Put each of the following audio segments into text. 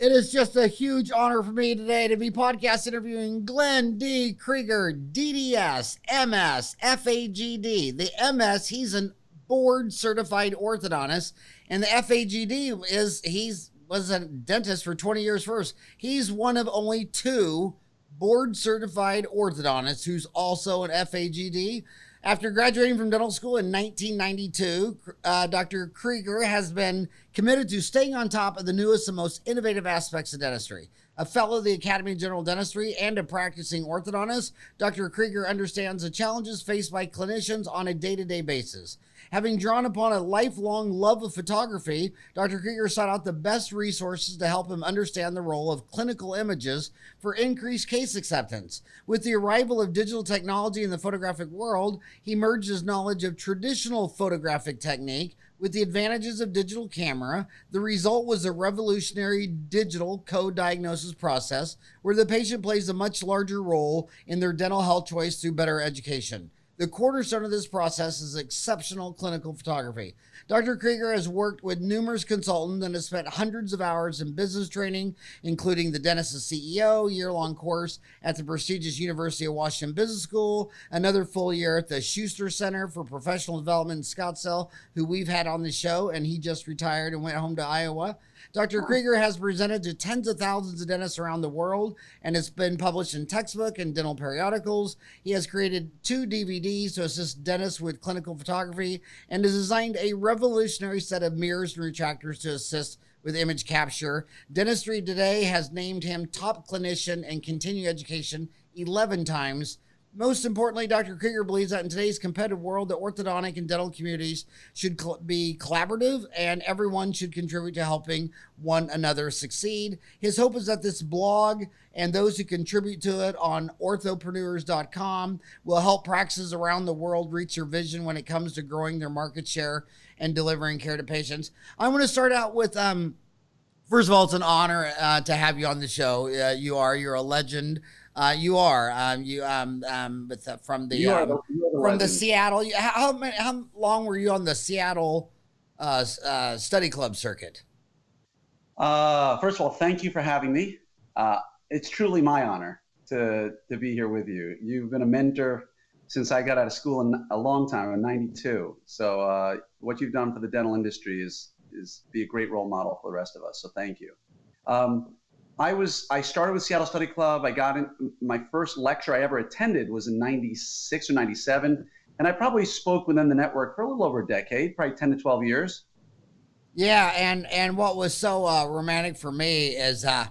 It is just a huge honor for me today to be podcast interviewing Glenn D. Krieger, DDS, MS, FAGD. The MS, he's a board certified orthodontist, and the FAGD was a dentist for 20 years first. He's one of only 2 board certified orthodontists who's also an FAGD. After graduating from dental school in 1992, Dr. Krieger has been committed to staying on top of the newest and most innovative aspects of dentistry. A fellow of the Academy of General Dentistry and a practicing orthodontist, Dr. Krieger understands the challenges faced by clinicians on a day-to-day basis. Having drawn upon a lifelong love of photography, Dr. Krieger sought out the best resources to help him understand the role of clinical images for increased case acceptance. With the arrival of digital technology in the photographic world, he merged his knowledge of traditional photographic technique with the advantages of digital camera. The result was a revolutionary digital co-diagnosis process where the patient plays a much larger role in their dental health choice through better education. The cornerstone of this process is exceptional clinical photography. Dr. Krieger has worked with numerous consultants and has spent hundreds of hours in business training, including the Dentist's CEO, year-long course at the prestigious University of Washington Business School, another full year at the Schuster Center for Professional Development in Scottsdale, who we've had on the show, and he just retired and went home to Iowa. Dr. Krieger has presented to tens of thousands of dentists around the world and has been published in textbook and dental periodicals. He has created 2 DVDs to assist dentists with clinical photography and has designed a revolutionary set of mirrors and retractors to assist with image capture. Dentistry Today has named him top clinician and continuing education 11 times. Most importantly, Dr. Krieger believes that in today's competitive world, the orthodontic and dental communities should be collaborative and everyone should contribute to helping one another succeed. His hope is that this blog and those who contribute to it on orthopreneurs.com will help practices around the world reach their vision when it comes to growing their market share and delivering care to patients. I want to start out with, first of all, it's an honor to have you on the show. You're a legend. You are from the Seattle. How long were you on the Seattle study club circuit? First of all, thank you for having me. It's truly my honor to be here with you. You've been a mentor since I got out of school in a long time, in '92. So what you've done for the dental industry is be a great role model for the rest of us. So thank you. I started with Seattle Study Club. I got in, my first lecture I ever attended was in 96 or 97. And I probably spoke within the network for a little over a decade, probably 10 to 12 years. Yeah. And what was so romantic for me is I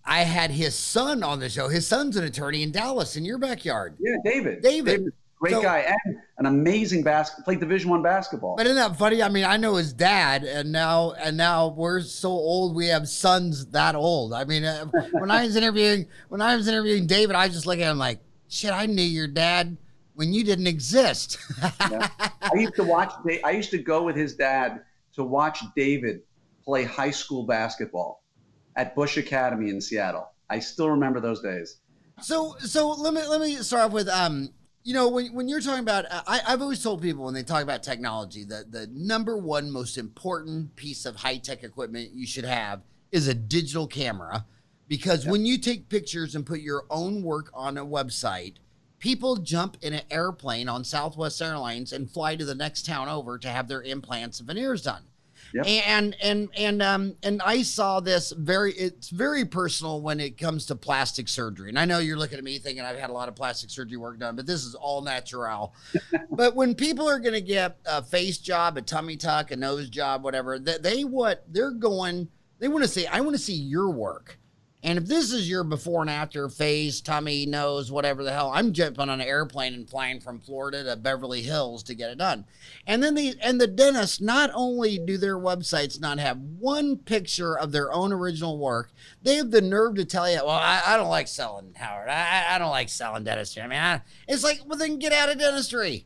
had his son on the show. His son's an attorney in Dallas in your backyard. Yeah, David. Great guy and an amazing played Division I basketball. But isn't that funny? I mean, I know his dad, and now we're so old. We have sons that old. I mean, when I was interviewing David, I just look at him like, shit. I knew your dad when you didn't exist. Yeah. I used to go with his dad to watch David play high school basketball at Bush Academy in Seattle. I still remember those days. So let me start off with you know, when you're talking about, I've always told people when they talk about technology that the number one most important piece of high-tech equipment you should have is a digital camera, because when you take pictures and put your own work on a website, people jump in an airplane on Southwest Airlines and fly to the next town over to have their implants and veneers done. Yep. And I saw this it's very personal when it comes to plastic surgery. And I know you're looking at me thinking I've had a lot of plastic surgery work done, but this is all natural. But when people are going to get a face job, a tummy tuck, a nose job, whatever, they want to say, I want to see your work. And if this is your before and after face, tummy, nose, whatever the hell, I'm jumping on an airplane and flying from Florida to Beverly Hills to get it done. And then the dentists, not only do their websites not have one picture of their own original work, they have the nerve to tell you, well, I don't like selling, Howard. I don't like selling dentistry. I mean, it's like, well, then get out of dentistry.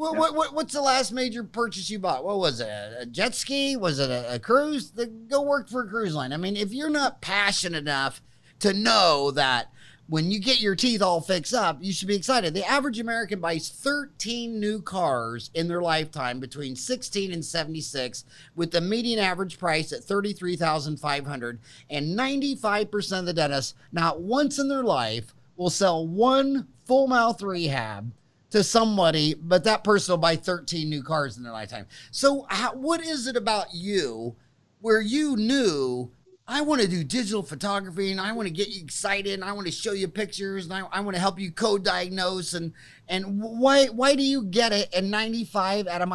Well, what's the last major purchase you bought? What was it? A jet ski? Was it a cruise? Go work for a cruise line. I mean, if you're not passionate enough to know that when you get your teeth all fixed up, you should be excited. The average American buys 13 new cars in their lifetime between 16 and 76, with the median average price at $33,500. And 95% of the dentists, not once in their life, will sell one full mouth rehab to somebody, but that person will buy 13 new cars in their lifetime. So what is it about you where you knew, I want to do digital photography and I want to get you excited and I want to show you pictures and I want to help you co-diagnose, and why do you get it and 95 out of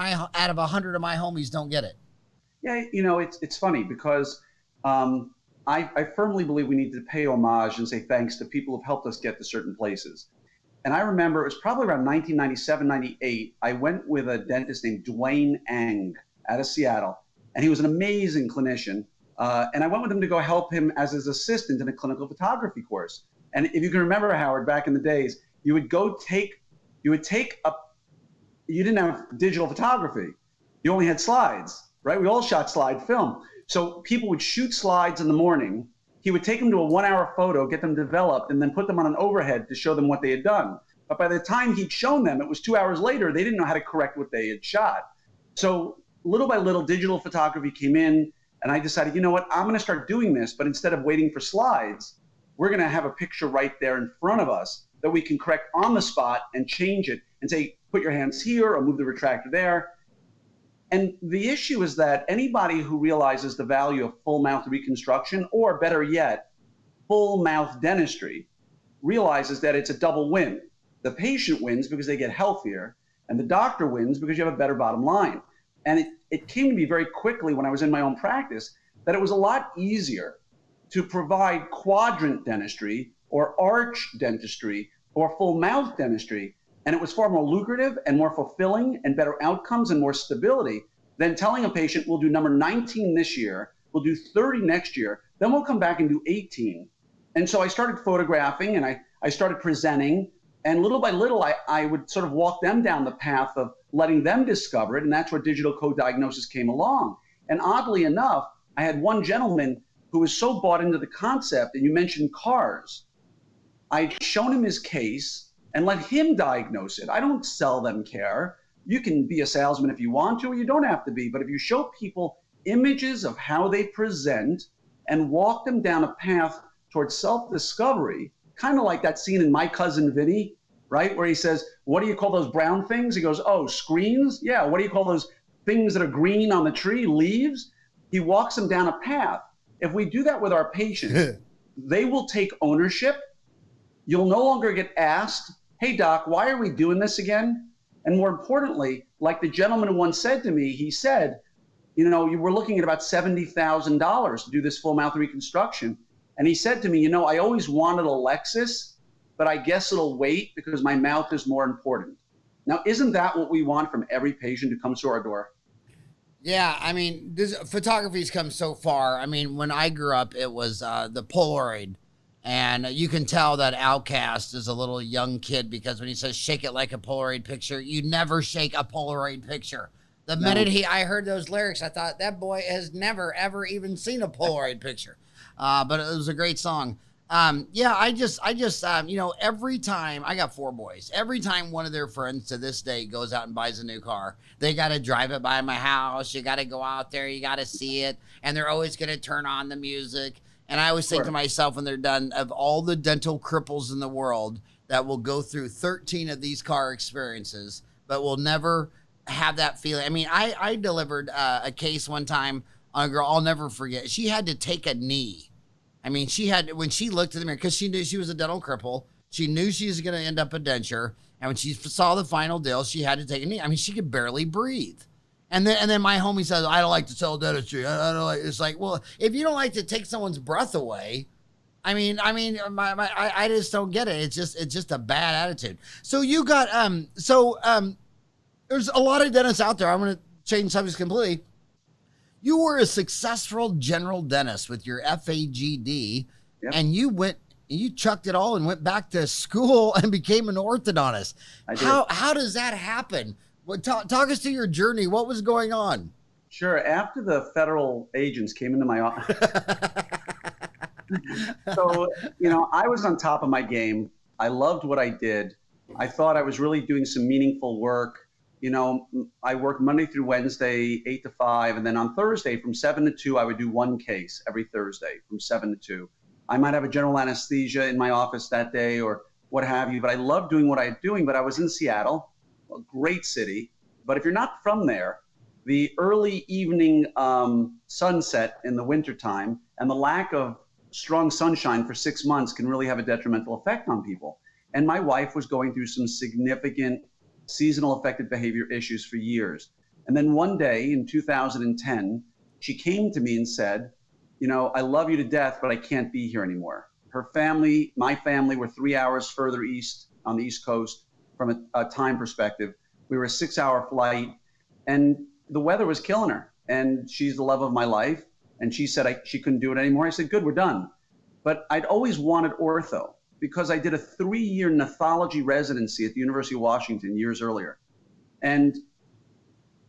100 of my homies don't get it? Yeah, it's funny because I firmly believe we need to pay homage and say thanks to people who've helped us get to certain places. And I remember it was probably around 1997, 98. I went with a dentist named Dwayne Ang out of Seattle, and he was an amazing clinician. And I went with him to go help him as his assistant in a clinical photography course. And if you can remember, Howard, back in the days, you didn't have digital photography. You only had slides, right? We all shot slide film. So people would shoot slides in the morning. He would take them to a 1-hour photo, get them developed, and then put them on an overhead to show them what they had done. But by the time he'd shown them, it was 2 hours later, they didn't know how to correct what they had shot. So little by little, digital photography came in, and I decided, you know what, I'm going to start doing this, but instead of waiting for slides, we're going to have a picture right there in front of us that we can correct on the spot and change it and say, put your hands here or move the retractor there. And the issue is that anybody who realizes the value of full mouth reconstruction, or better yet, full mouth dentistry, realizes that it's a double win. The patient wins because they get healthier, and the doctor wins because you have a better bottom line. And it came to me very quickly when I was in my own practice that it was a lot easier to provide quadrant dentistry or arch dentistry or full mouth dentistry. And it was far more lucrative and more fulfilling and better outcomes and more stability than telling a patient, we'll do number 19 this year, we'll do 30 next year, then we'll come back and do 18. And so I started photographing and I started presenting. And little by little, I would sort of walk them down the path of letting them discover it. And that's where digital co-diagnosis came along. And oddly enough, I had one gentleman who was so bought into the concept, and you mentioned cars. I'd shown him his case and let him diagnose it. I don't sell them care. You can be a salesman if you want to, or you don't have to be. But if you show people images of how they present and walk them down a path towards self-discovery, kind of like that scene in My Cousin Vinny, right? Where he says, what do you call those brown things? He goes, oh, screens? Yeah, what do you call those things that are green on the tree? Leaves? He walks them down a path. If we do that with our patients, they will take ownership. You'll no longer get asked, hey, doc, why are we doing this again? And more importantly, like the gentleman who once said to me, he said, you know, you were looking at about $70,000 to do this full mouth reconstruction. And he said to me, you know, I always wanted a Lexus, but I guess it'll wait because my mouth is more important. Now, isn't that what we want from every patient who comes to our door? Yeah, I mean, photography's come so far. I mean, when I grew up, it was the Polaroid. And you can tell that Outcast is a little young kid because when he says shake it like a Polaroid picture, you never shake a Polaroid picture. The minute I heard those lyrics, I thought that boy has never, ever even seen a Polaroid picture. But it was a great song. Yeah, I just, you know, every time, I got 4 boys, every time one of their friends to this day goes out and buys a new car, they got to drive it by my house. You got to go out there, you got to see it. And they're always going to turn on the music. And I always think to myself when they're done, of all the dental cripples in the world that will go through 13 of these car experiences, but will never have that feeling. I mean, I delivered a case one time on a girl I'll never forget. She had to take a knee. I mean, when she looked in the mirror, because she knew she was a dental cripple, she knew she was going to end up a denture. And when she saw the final deal, she had to take a knee. I mean, she could barely breathe. And then my homie says, I don't like to sell dentistry. I don't like. It's like, well, if you don't like to take someone's breath away, I just don't get it. It's just a bad attitude. So you got there's a lot of dentists out there. I'm going to change subjects completely. You were a successful general dentist with your FAGD, and you chucked it all and went back to school and became an orthodontist. How does that happen? Well, talk us through your journey. What was going on? Sure. After the federal agents came into my office. So, I was on top of my game. I loved what I did. I thought I was really doing some meaningful work. I worked Monday through Wednesday, 8 to 5. And then on Thursday from 7 to 2, I would do one case every Thursday from 7 to 2. I might have a general anesthesia in my office that day or what have you. But I loved doing what I was doing. But I was in Seattle, a great city. But if you're not from there, the early evening sunset in the wintertime and the lack of strong sunshine for 6 months can really have a detrimental effect on people. And my wife was going through some significant seasonal affected behavior issues for years. And then one day in 2010, she came to me and said, I love you to death, but I can't be here anymore. Her family, my family, were 3 hours further east on the East Coast from a time perspective. We were a 6-hour flight, and the weather was killing her. And she's the love of my life. And she said she couldn't do it anymore. I said, good, we're done. But I'd always wanted ortho because I did a 3-year nephology residency at the University of Washington years earlier. And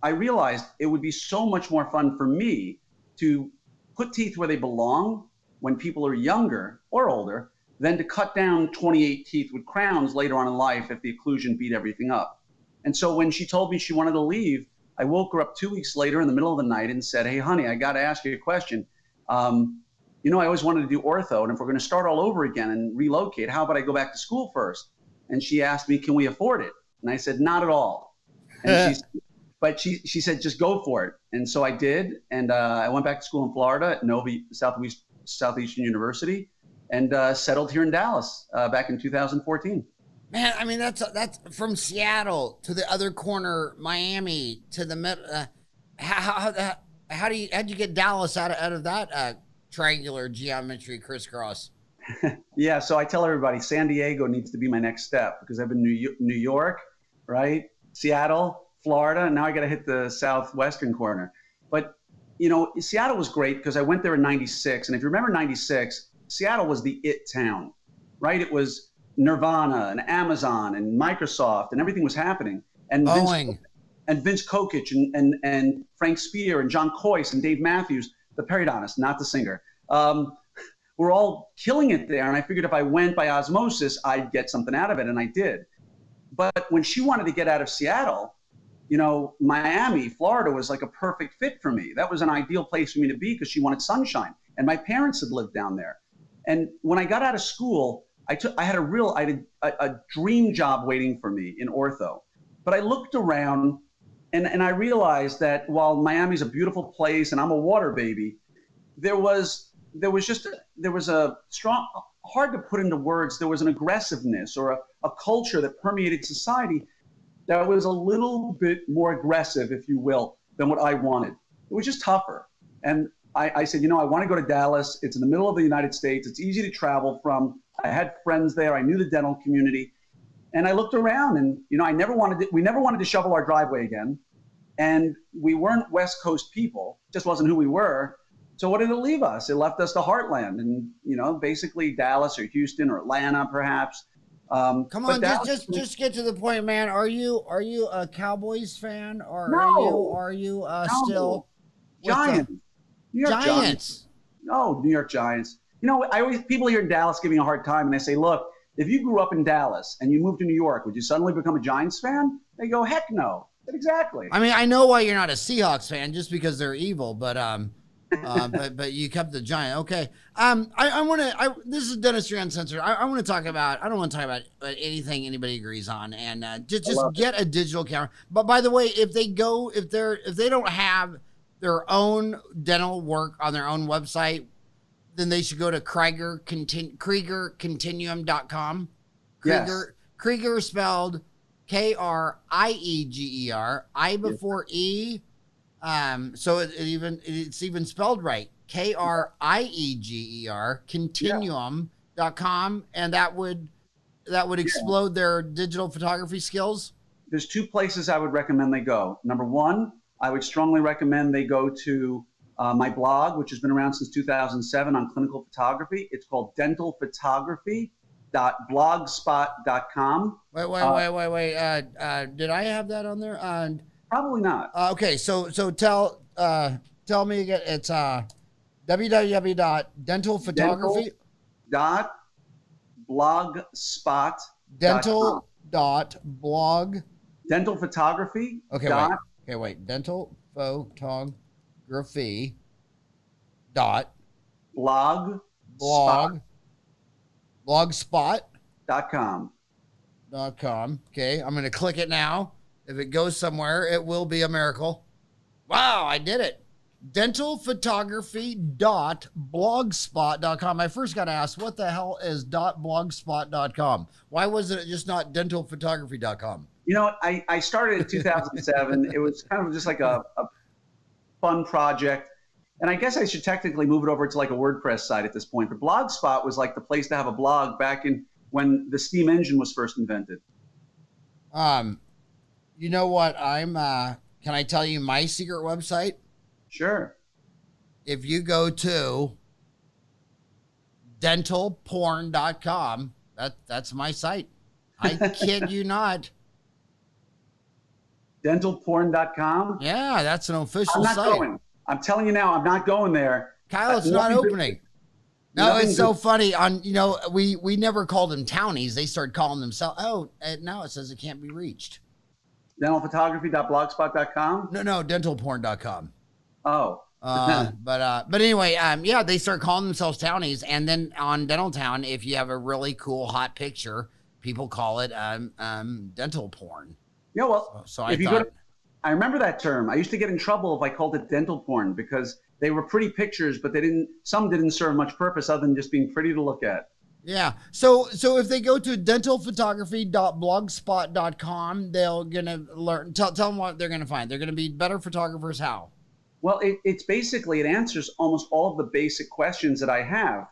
I realized it would be so much more fun for me to put teeth where they belong when people are younger or older than to cut down 28 teeth with crowns later on in life if the occlusion beat everything up. And so when she told me she wanted to leave, I woke her up 2 weeks later in the middle of the night and said, hey, honey, I got to ask you a question. I always wanted to do ortho, and if we're going to start all over again and relocate, how about I go back to school first? And she asked me, can we afford it? And I said, not at all. And she said, just go for it. And so I did, and I went back to school in Florida at Novi Southeastern University, and settled here in Dallas back in 2014. Man, I mean, that's from Seattle to the other corner, Miami to the middle. How'd you get Dallas out of that triangular geometry crisscross? Yeah, so I tell everybody San Diego needs to be my next step because I've been New York, right? Seattle, Florida, and now I got to hit the southwestern corner. But, Seattle was great because I went there in 96. And if you remember 96, Seattle was the it town, right? It was Nirvana and Amazon and Microsoft and everything was happening. And Vince Kokich and Frank Spear and John Coyce and Dave Matthews, the periodontist, not the singer, were all killing it there. And I figured if I went by osmosis, I'd get something out of it. And I did. But when she wanted to get out of Seattle, Miami, Florida was like a perfect fit for me. That was an ideal place for me to be because she wanted sunshine. And my parents had lived down there. And when I got out of school, I had a dream job waiting for me in ortho. But I looked around and I realized that while Miami's a beautiful place and I'm a water baby, there was a strong, hard to put into words, there was an aggressiveness or a culture that permeated society that was a little bit more aggressive, if you will, than what I wanted. It was just tougher. And I said, I want to go to Dallas. It's in the middle of the United States. It's easy to travel from. I had friends there. I knew the dental community. And I looked around and, we never wanted to shovel our driveway again. And we weren't West Coast people, just wasn't who we were. So what did it leave us? It left us the heartland and, basically Dallas or Houston or Atlanta, perhaps. Come on, just get to the point, man. Are you a Cowboys fan or no, are you no. still Giants? New York Giants? No, New York Giants. People here in Dallas give me a hard time and they say, look, if you grew up in Dallas and you moved to New York, would you suddenly become a Giants fan? They go, heck no. Exactly. I mean, I know why you're not a Seahawks fan, just because they're evil, but but you kept the Giant. Okay. This is Dentistry Uncensored. I want to talk about, I don't want to talk about anything anybody agrees on, and just get a digital camera. But by the way, if they don't have their own dental work on their own website, then they should go to KriegerContinuum.com. Krieger spelled Krieger, I before E. So it's even spelled right. Krieger, Continuum.com, and that would explode their digital photography skills. There's 2 places I would recommend they go. Number 1, I would strongly recommend they go to my blog, which has been around since 2007 on clinical photography. It's called dentalphotography.blogspot.com. Wait. Did I have that on there? Probably not. Okay, so tell me again. It's www.dentalphotography. Dental.blogspot.com. Dental.blog. Dental photography. Okay, wait. Dental photography dot blog blogspot.com. .com. Okay, I'm going to click it now. If it goes somewhere, it will be a miracle. Wow, I did it. Dentalphotography.blogspot.com. I first got to ask, what the hell is .blogspot.com? Why wasn't it just not dentalphotography.com? You know, I started in 2007. It was kind of just like a fun project. And I guess I should technically move it over to like a WordPress site at this point. But Blogspot was like the place to have a blog back in when the steam engine was first invented. You know what? Can I tell you my secret website? Sure. If you go to dentalporn.com, that's my site. I kid you not. Dentalporn.com? Yeah, that's an official I'm not site. going. I'm telling you now, I'm not going there. Kyle, it's not opening. No, it's so funny. We never called them townies. They started calling themselves. Oh, now it says it can't be reached. Dentalphotography.blogspot.com? No, dentalporn.com. Oh. But anyway, yeah, they start calling themselves townies, and then on Dental Town, if you have a really cool hot picture, people call it dental porn. Yeah, well, so I remember that term. I used to get in trouble if I called it dental porn because they were pretty pictures, but some didn't serve much purpose other than just being pretty to look at. Yeah. So if they go to dentalphotography.blogspot.com, they're gonna learn. Tell them what they're gonna find. They're gonna be better photographers. How? Well, it answers almost all of the basic questions that I have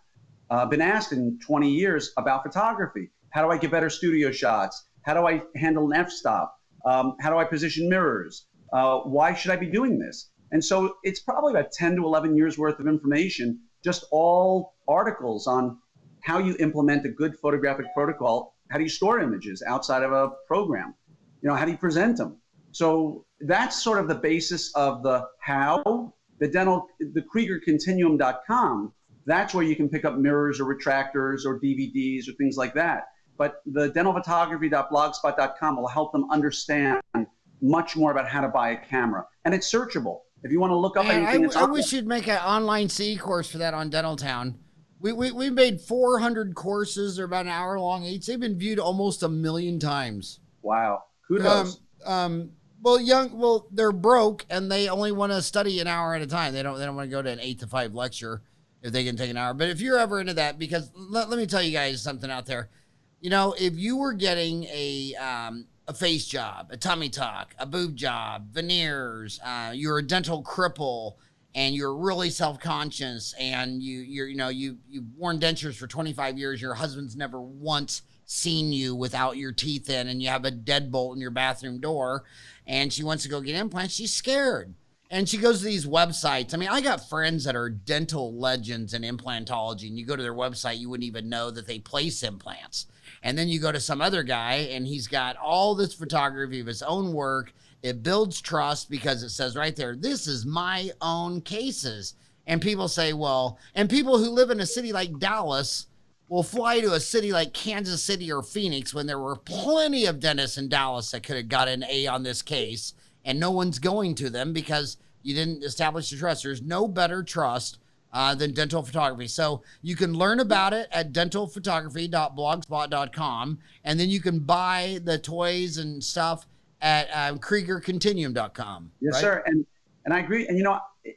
been asked in 20 years about photography. How do I get better studio shots? How do I handle an f-stop? How do I position mirrors? Why should I be doing this? And so it's probably about 10 to 11 years worth of information, just all articles on how you implement a good photographic protocol. How do you store images outside of a program? How do you present them? So that's sort of the basis of the how. The KriegerContinuum.com, that's where you can pick up mirrors or retractors or DVDs or things like that. But the dentalphotography.blogspot.com will help them understand much more about how to buy a camera. And it's searchable. If you want to look up anything, I wish you'd make an online CE course for that on Dental Town. We made 400 courses. They're about an hour long each. They've been viewed almost 1 million times. Wow. Kudos. Well, they're broke and they only want to study an hour at a time. They don't want to go to an 8 to 5 lecture if they can take an hour. But if you're ever into that, because let me tell you guys something out there. If you were getting a face job, a tummy tuck, a boob job, veneers, you're a dental cripple, and you're really self-conscious, and you've worn dentures for 25 years, your husband's never once seen you without your teeth in, and you have a deadbolt in your bathroom door, and she wants to go get implants, she's scared. And she goes to these websites. I mean, I got friends that are dental legends in implantology, and you go to their website, you wouldn't even know that they place implants. And then you go to some other guy, and he's got all this photography of his own work. It builds trust because it says right there, this is my own cases. And people say, well, and people who live in a city like Dallas will fly to a city like Kansas City or Phoenix when there were plenty of dentists in Dallas that could have got an A on this case, and no one's going to them because you didn't establish the trust. There's no better trust than dental photography. So you can learn about it at dentalphotography.blogspot.com, and then you can buy the toys and stuff at KriegerContinuum.com. Yes, right? Sir. And I agree. And,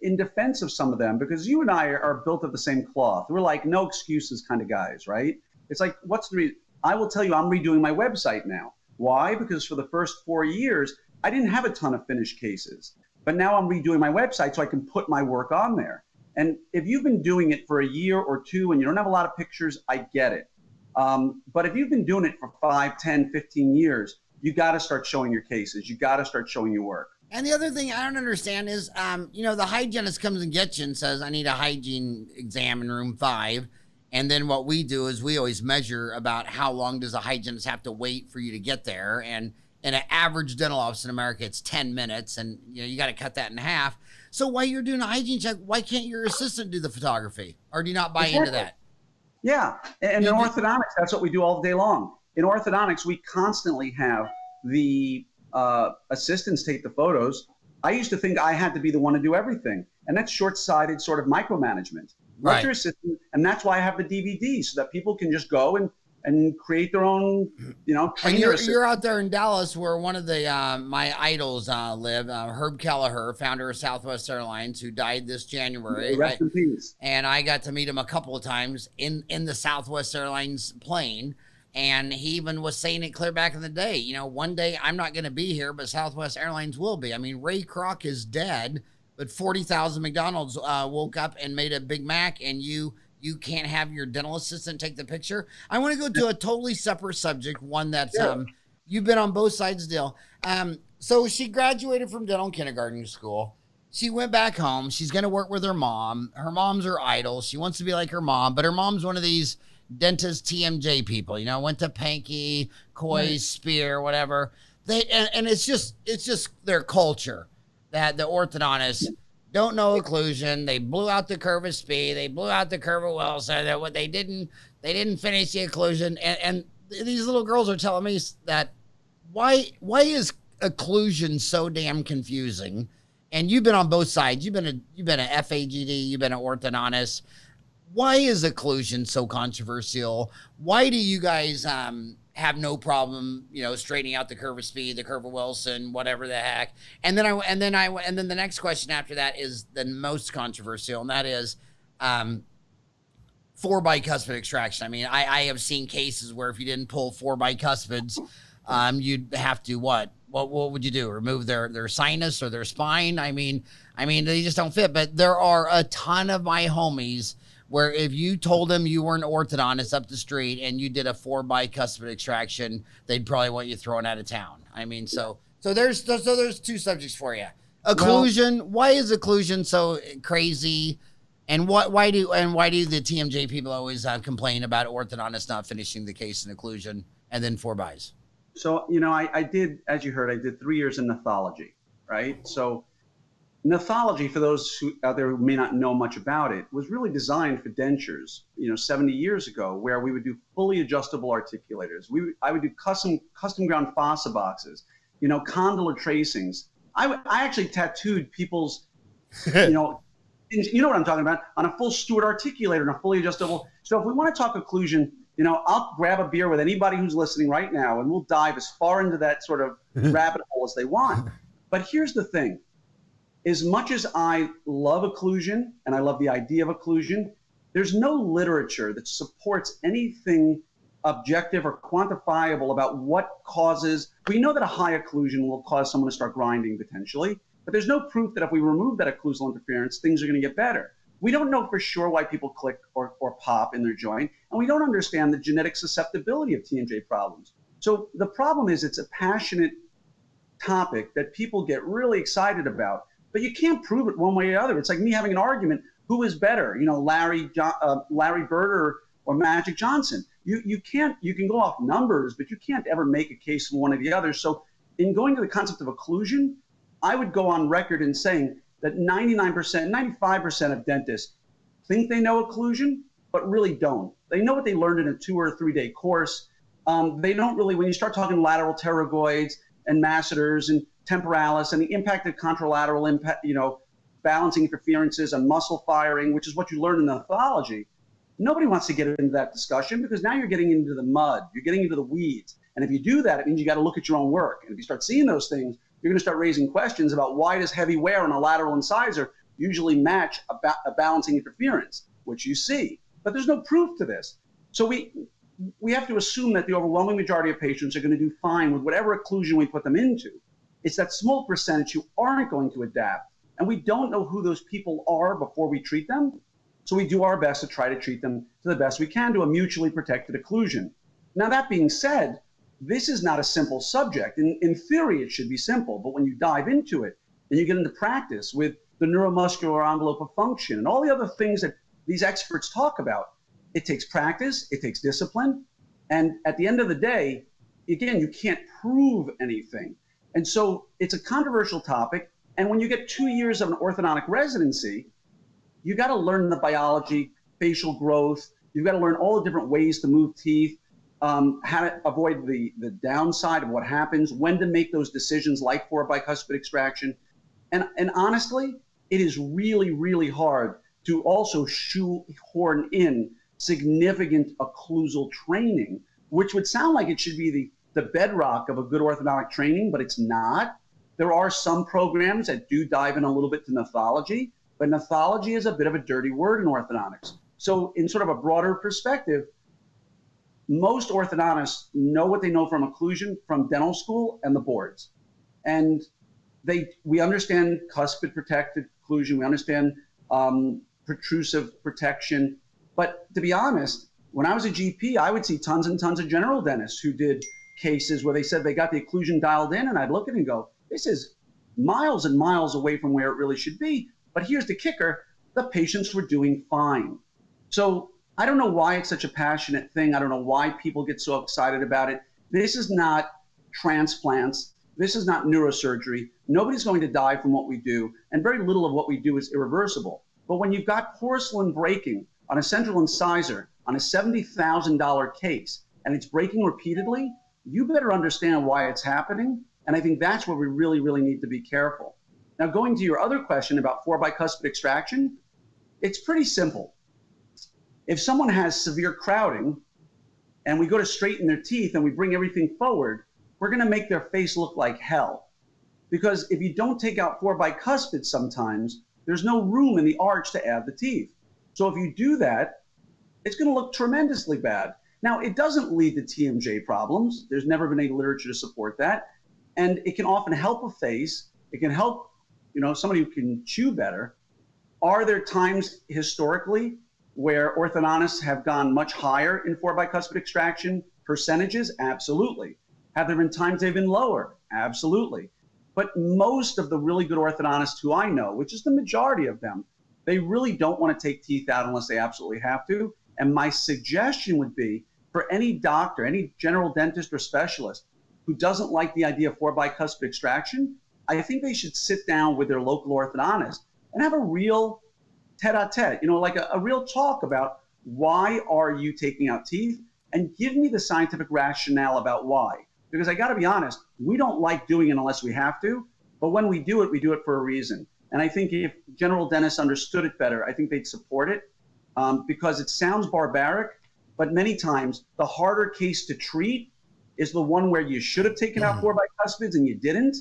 in defense of some of them, because you and I are built of the same cloth, we're like no excuses kind of guys, right? It's like, what's the reason? I will tell you, I'm redoing my website now. Why? Because for the first 4 years, I didn't have a ton of finished cases. But now I'm redoing my website so I can put my work on there. And if you've been doing it for a year or two and you don't have a lot of pictures, I get it. But if you've been doing it for 5, 10, 15 years, you got to start showing your cases. You got to start showing your work. And the other thing I don't understand is, the hygienist comes and gets you and says, I need a hygiene exam in room 5. And then what we do is we always measure about how long does a hygienist have to wait for you to get there. And in an average dental office in America, it's 10 minutes, and you got to cut that in half. So while you're doing a hygiene check, why can't your assistant do the photography? Or do you not buy into that? Yeah, and in orthodontics, that's what we do all day long. In orthodontics, we constantly have the assistants take the photos. I used to think I had to be the one to do everything, and that's short-sighted sort of micromanagement. Let your assistant, and that's why I have the DVD, so that people can just go and create their own, And you're out there in Dallas, where one of the my idols live, Herb Kelleher, founder of Southwest Airlines, who died this January. Rest in peace. And I got to meet him a couple of times in the Southwest Airlines plane. And he even was saying it clear back in the day, one day I'm not going to be here, but Southwest Airlines will be. I mean, Ray Kroc is dead, but 40,000 McDonald's woke up and made a Big Mac, and you can't have your dental assistant take the picture. I want to go to a totally separate subject, one that you've been on both sides of the deal. So she graduated from dental kindergarten school. She went back home. She's going to work with her mom. Her mom's her idol. She wants to be like her mom, but her mom's one of these dentist TMJ people, went to Pankey, Coy, Spear, whatever. And it's just their culture that the orthodontists don't know occlusion. They blew out the curve of Spee. They blew out the curve of Wilson. That what they didn't finish the occlusion. And these little girls are telling me that why is occlusion so damn confusing? And you've been on both sides. You've been a FAGD. You've been an orthodontist. Why is occlusion so controversial? Why do you guys have no problem, straightening out the curve of Spee, the curve of Wilson, whatever the heck? And then the next question after that is the most controversial, and that is 4 bicuspid extraction. I mean, I have seen cases where if you didn't pull 4 bicuspids, you'd have to what would you do? Remove their sinus or their spine? I mean, they just don't fit. But there are a ton of my homies where if you told them you were an orthodontist up the street and you did a 4 bicuspid extraction, they'd probably want you thrown out of town. I mean, so there's 2 subjects for you. Occlusion. Why is occlusion so crazy? And why do the TMJ people always complain about orthodontists not finishing the case in occlusion and then 4 bis? So, I did, as you heard, I did 3 years in pathology, right? So Pathology, for those out there who may not know much about it, was really designed for dentures, 70 years ago, where we would do fully adjustable articulators. I would do custom ground fossa boxes, condylar tracings. I actually tattooed people's, you know what I'm talking about, on a full Stewart articulator and a fully adjustable. So if we want to talk occlusion, I'll grab a beer with anybody who's listening right now, and we'll dive as far into that sort of rabbit hole as they want. But here's the thing. As much as I love occlusion and I love the idea of occlusion, there's no literature that supports anything objective or quantifiable about what causes. We know that a high occlusion will cause someone to start grinding potentially, but there's no proof that if we remove that occlusal interference, things are going to get better. We don't know for sure why people click or pop in their joint, and we don't understand the genetic susceptibility of TMJ problems. So the problem is it's a passionate topic that people get really excited about. But you can't prove it one way or the other. It's like me having an argument, who is better, Larry Bird or Magic Johnson. You can go off numbers, but you can't ever make a case for one or the other. So in going to the concept of occlusion, I would go on record in saying that 99%, 95% of dentists think they know occlusion, but really don't. They know what they learned in a 2 or 3 day course. They don't really, when you start talking lateral pterygoids and masseters and temporalis and the impact of contralateral impact, balancing interferences and muscle firing, which is what you learn in pathology. Nobody wants to get into that discussion because now you're getting into the mud, you're getting into the weeds. And if you do that, it means you got to look at your own work. And if you start seeing those things, you're going to start raising questions about why does heavy wear on a lateral incisor usually match a balancing interference, which you see. But there's no proof to this. So we have to assume that the overwhelming majority of patients are going to do fine with whatever occlusion we put them into. It's that small percentage who aren't going to adapt. And we don't know who those people are before we treat them. So we do our best to try to treat them to the best we can to a mutually protected occlusion. Now, that being said, this is not a simple subject. In theory, it should be simple. But when you dive into it and you get into practice with the neuromuscular envelope of function and all the other things that these experts talk about, it takes practice, it takes discipline. And at the end of the day, again, you can't prove anything. And so it's a controversial topic. And when you get 2 years of an orthodontic residency, you got to learn the biology, facial growth. You've got to learn all the different ways to move teeth, how to avoid the downside of what happens, when to make those decisions like for bicuspid extraction. And honestly, it is really, really hard to also shoehorn in significant occlusal training, which would sound like it should be the bedrock of a good orthodontic training, but it's not. There are some programs that do dive in a little bit to gnethology, but gnethology is a bit of a dirty word in orthodontics. So in sort of a broader perspective, most orthodontists know what they know from occlusion from dental school and the boards. And we understand cuspid protected occlusion, we understand protrusive protection. But to be honest, when I was a GP, I would see tons and tons of general dentists who did cases where they said they got the occlusion dialed in, and I'd look at it and go, this is miles and miles away from where it really should be. But here's the kicker, the patients were doing fine. So I don't know why it's such a passionate thing. I don't know why people get so excited about it. This is not transplants. This is not neurosurgery. Nobody's going to die from what we do, and very little of what we do is irreversible. But when you've got porcelain breaking on a central incisor on a $70,000 case, and it's breaking repeatedly, you better understand why it's happening. And I think that's where we really, really need to be careful. Now, going to your other question about 4 bicuspid extraction, it's pretty simple. If someone has severe crowding and we go to straighten their teeth and we bring everything forward, we're going to make their face look like hell. Because if you don't take out 4 bicuspids sometimes, there's no room in the arch to add the teeth. So if you do that, it's going to look tremendously bad. Now, it doesn't lead to TMJ problems. There's never been any literature to support that. And it can often help a face. It can help, somebody who can chew better. Are there times historically where orthodontists have gone much higher in 4 bicuspid extraction percentages? Absolutely. Have there been times they've been lower? Absolutely. But most of the really good orthodontists who I know, which is the majority of them, they really don't want to take teeth out unless they absolutely have to. And my suggestion would be for any doctor, any general dentist or specialist who doesn't like the idea of 4 bicuspid extraction, I think they should sit down with their local orthodontist and have a real tete-a-tete, like a real talk about why are you taking out teeth, and give me the scientific rationale about why. Because I got to be honest, we don't like doing it unless we have to, but when we do it for a reason. And I think if general dentists understood it better, I think they'd support it, because it sounds barbaric, but many times the harder case to treat is the one where you should have taken out 4 bicuspids and you didn't.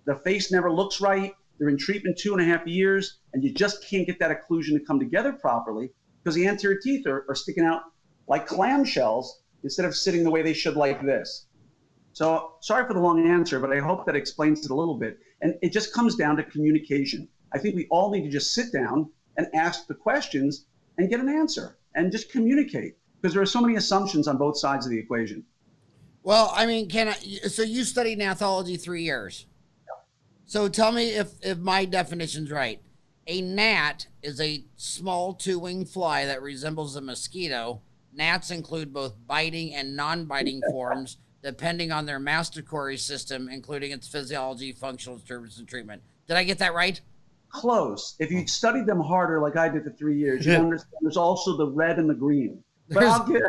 The face never looks right. They're in treatment 2.5 years, and you just can't get that occlusion to come together properly because the anterior teeth are sticking out like clamshells instead of sitting the way they should, like this. So sorry for the long answer, but I hope that explains it a little bit. And it just comes down to communication. I think we all need to just sit down and ask the questions and get an answer and just communicate, because there are so many assumptions on both sides of the equation. Well, I mean, so you studied gnatology 3 years. So tell me if my definition's right. A gnat is a small 2-winged fly that resembles a mosquito. Gnats include both biting and non-biting forms, depending on their masticory system, including its physiology, functional disturbance, and treatment. Did I get that right? Close. If you studied them harder, like I did for 3 years, you understand there's also the red and the green. But I'll get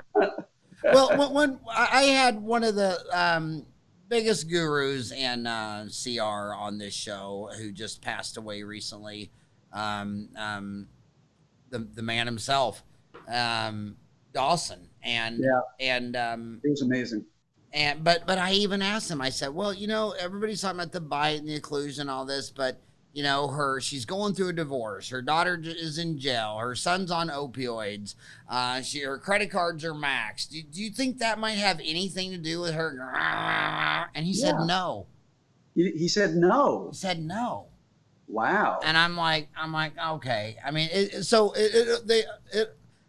Well, when I had one of the biggest gurus in CR on this show, who just passed away recently, the man himself, Dawson, and it was amazing. But I even asked him, I said, well, everybody's talking about the bite and the occlusion and all this, but she's going through a divorce. Her daughter is in jail. Her son's on opioids. Her credit cards are maxed. Do you think that might have anything to do with her? And he said no. He said no. He said no. Wow. And I'm like, okay. I mean,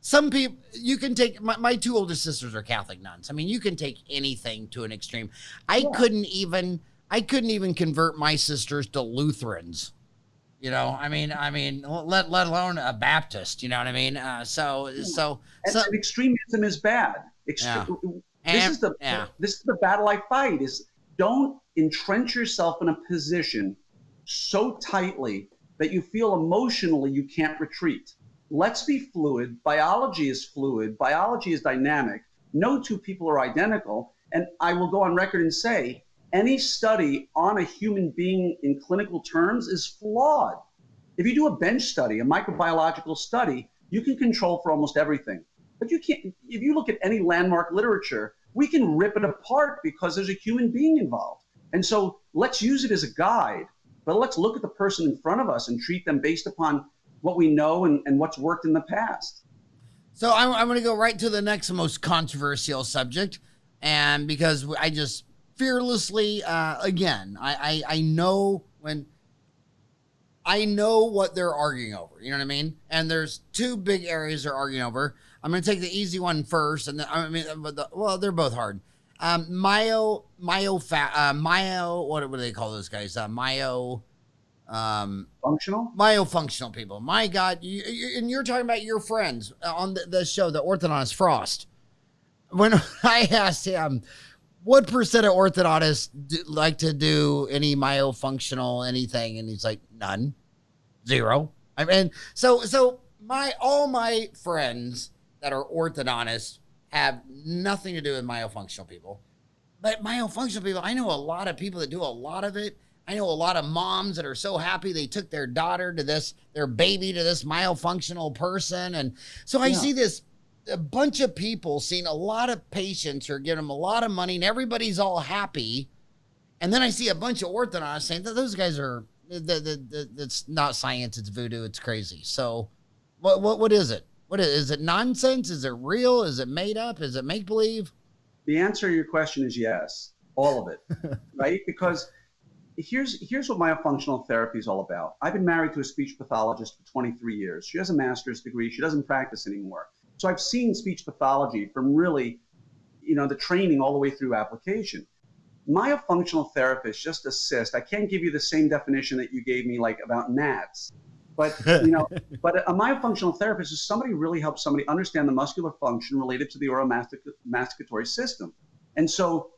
some people, you can take, my 2 oldest sisters are Catholic nuns. I mean, you can take anything to an extreme. I couldn't even convert my sisters to Lutherans. Let alone a Baptist, you know what I mean? So extremism is bad. This is the battle I fight, is don't entrench yourself in a position so tightly that you feel emotionally you can't retreat. Let's be fluid. Biology is fluid. Biology is dynamic. No two people are identical. And I will go on record and say, any study on a human being in clinical terms is flawed. If you do a bench study, a microbiological study, you can control for almost everything. But you can't, if you look at any landmark literature, we can rip it apart because there's a human being involved. And so let's use it as a guide, but let's look at the person in front of us and treat them based upon what we know and what's worked in the past. So I'm going to go right to the next most controversial subject. And because I just fearlessly, again, I know what they're arguing over, you know what I mean? And there's two big areas they're arguing over. I'm going to take the easy one first. And then, they're both hard. What do they call those guys? Myofunctional people. My God. And you're talking about your friends on the show, the orthodontist Frost. When I asked him, what percent of orthodontists like to do any myofunctional anything? And he's like, none, 0. I mean, so all my friends that are orthodontists have nothing to do with myofunctional people. But myofunctional people, I know a lot of people that do a lot of it. I know a lot of moms that are so happy they took their daughter to their baby to this myofunctional person. And so I see a bunch of people seeing a lot of patients who are giving them a lot of money and everybody's all happy. And then I see a bunch of orthodontists saying that those guys are, it's not science, it's voodoo, it's crazy. So what is it? Is it nonsense? Is it real? Is it made up? Is it make-believe? The answer to your question is yes, all of it, right? Because here's what myofunctional therapy is all about. I've been married to a speech pathologist for 23 years. She has a master's degree. She doesn't practice anymore. So I've seen speech pathology from really, the training all the way through application. Myofunctional therapists just assist. I can't give you the same definition that you gave me, like about gnats. But, but a myofunctional therapist is somebody who really helps somebody understand the muscular function related to the oromasticatory system. And so